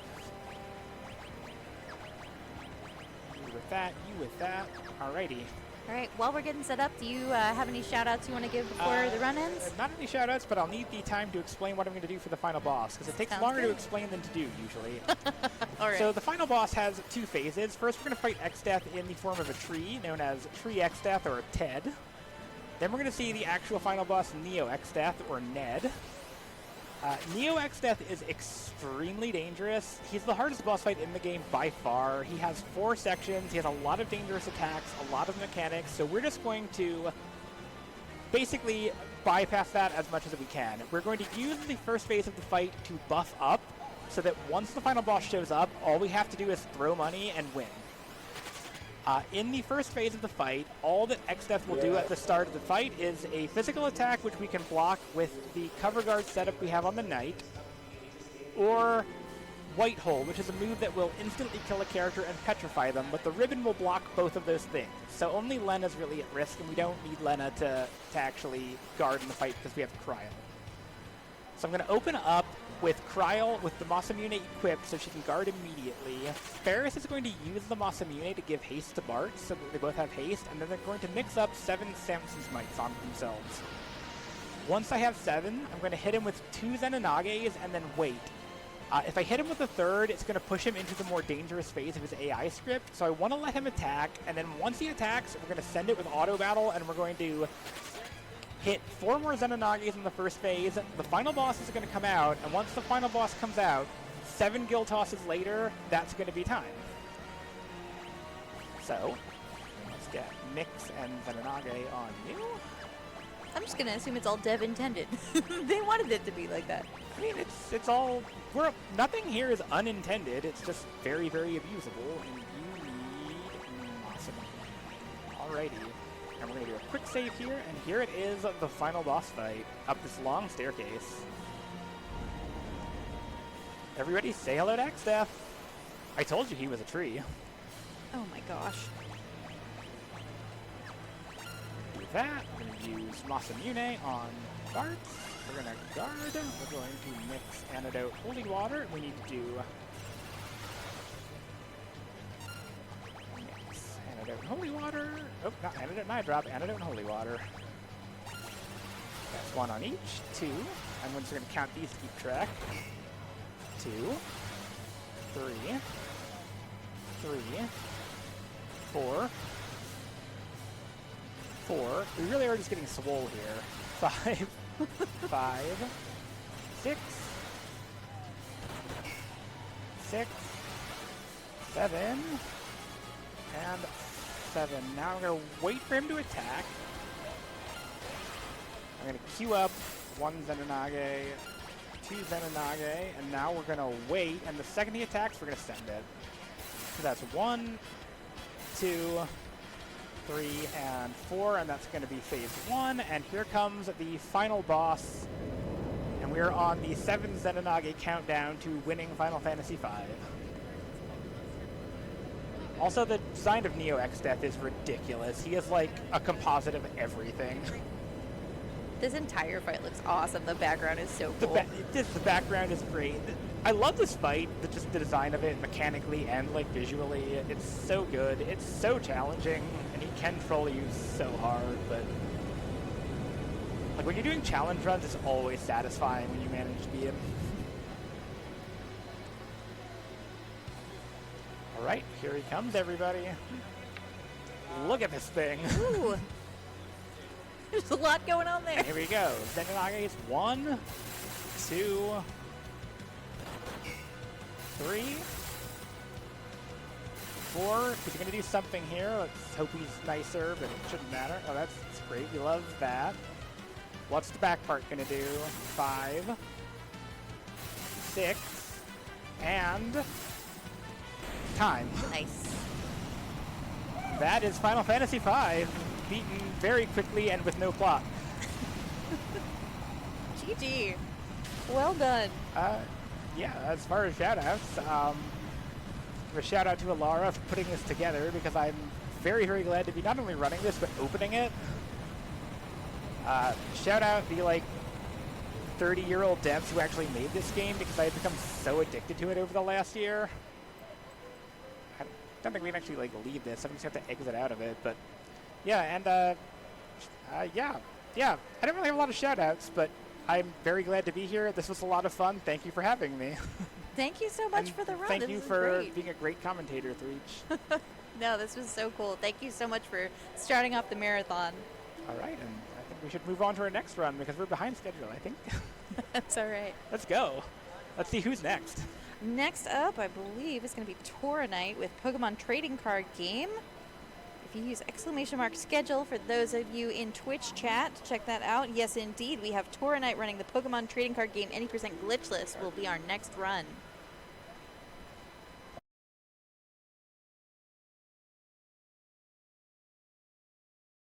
you with that, you with that. Alrighty.
All right, while we're getting set up, do you have any shout-outs you want to give before the run ends?
Not any shout-outs, but I'll need the time to explain what I'm going to do for the final boss, because it takes longer to explain than to do, usually.
All right.
So the final boss has two phases. First, we're going to fight X-Death in the form of a tree, known as Tree X-Death, or Ted. Then we're going to see the actual final boss, Neo X-Death, or Ned. Neo X-Death is extremely dangerous. He's the hardest boss fight in the game by far. He has 4 sections. He has a lot of dangerous attacks, a lot of mechanics. So we're just going to basically bypass that as much as we can. We're going to use the first phase of the fight to buff up so that once the final boss shows up, all we have to do is throw money and win. In the first phase of the fight, all that X-Death will do at the start of the fight is a physical attack, which we can block with the cover guard setup we have on the Knight, or White Hole, which is a move that will instantly kill a character and petrify them, but the ribbon will block both of those things. So only Lena's really at risk, and we don't need Lena to actually guard in the fight because we have Cryo. So I'm going to open up with Cryo with the Masamune equipped so she can guard immediately. Ferris is going to use the Masamune to give haste to Bart so that they both have haste, and then they're going to mix up 7 Samson's Mites on themselves. Once I have 7, I'm going to hit him with 2 Zenanages and then wait. If I hit him with a third, it's going to push him into the more dangerous phase of his AI script, so I want to let him attack, and then once he attacks, we're going to send it with auto battle, and we're going to hit 4 more Zenanages in the first phase. The final boss is going to come out, and once the final boss comes out, 7 Guild Tosses later, that's going to be time. So, let's get Nyx and Zenanage on you.
I'm just going to assume it's all dev intended. They wanted it to be like that.
I mean, it's all... nothing here is unintended, it's just very, very abusable, and you need Masamune. Alrighty. And we're going to do a quick save here, and here it is, the final boss fight, up this long staircase. Everybody say hello to X-Death. I told you he was a tree.
Oh my gosh.
Do that. We're going to use Masamune on darts. We're going to guard. We're going to mix Antidote Holy Water. We need to do... Antidote and Holy Water. Oh, not Antidote and Eye Drop. Antidote and Holy Water. That's 1 on each. 2. And we're just going to count these to keep track. 2. 3. 3. 4. 4. We really are just getting swole here. 5. 5. 6. 6. 7. And 7. Now I'm going to wait for him to attack. I'm going to queue up 1 Zenanage, 2 Zenanage, and now we're going to wait, and the second he attacks, we're going to send it. So that's 1, 2, 3, and 4, and that's going to be phase 1, and here comes the final boss, and we are on the 7 Zenanage countdown to winning Final Fantasy V. Also, the design of Neo X-Death is ridiculous. He is like a composite of everything.
This entire fight looks awesome. The background is so cool.
The background is great. I love this fight, just the design of it mechanically and like visually. It's so good. It's so challenging, and he can troll you so hard, but like when you're doing challenge runs, it's always satisfying when you manage to beat him. All right, here he comes, everybody. Look at this thing.
Ooh. There's a lot going on there.
Here we go. Zenanage is 1, 2, 3, 4. He's going to do something here. Let's hope he's nicer, but it shouldn't matter. Oh, that's great. We love that. What's the back part going to do? 5, 6, and time.
Nice.
That is Final Fantasy V, beaten very quickly and with no plot.
GG. Well done.
Yeah, as far as shoutouts, a shout out to Alara for putting this together, because I'm very, very glad to be not only running this, but opening it. Shout out the, like, 30-year-old devs who actually made this game, because I had become so addicted to it over the last year. I don't think we can actually, like, leave this. I just have to exit out of it, but yeah, and, yeah, I don't really have a lot of shout-outs, but I'm very glad to be here. This was a lot of fun. Thank you for having me.
Thank you so much
And
for the run.
thank
This
you
was
for
great.
being a great commentator, Threach.
No, this was so cool. Thank you so much for starting off the marathon.
All right, and I think we should move on to our next run, because we're behind schedule, I think.
That's all right.
Let's go. Let's see who's next.
Next up, I believe, is going to be Toronite with Pokemon Trading Card Game. If you use !schedule for those of you in Twitch chat, check that out. Yes, indeed, we have Toronite running the Pokemon Trading Card Game. Any % glitchless will be our next run.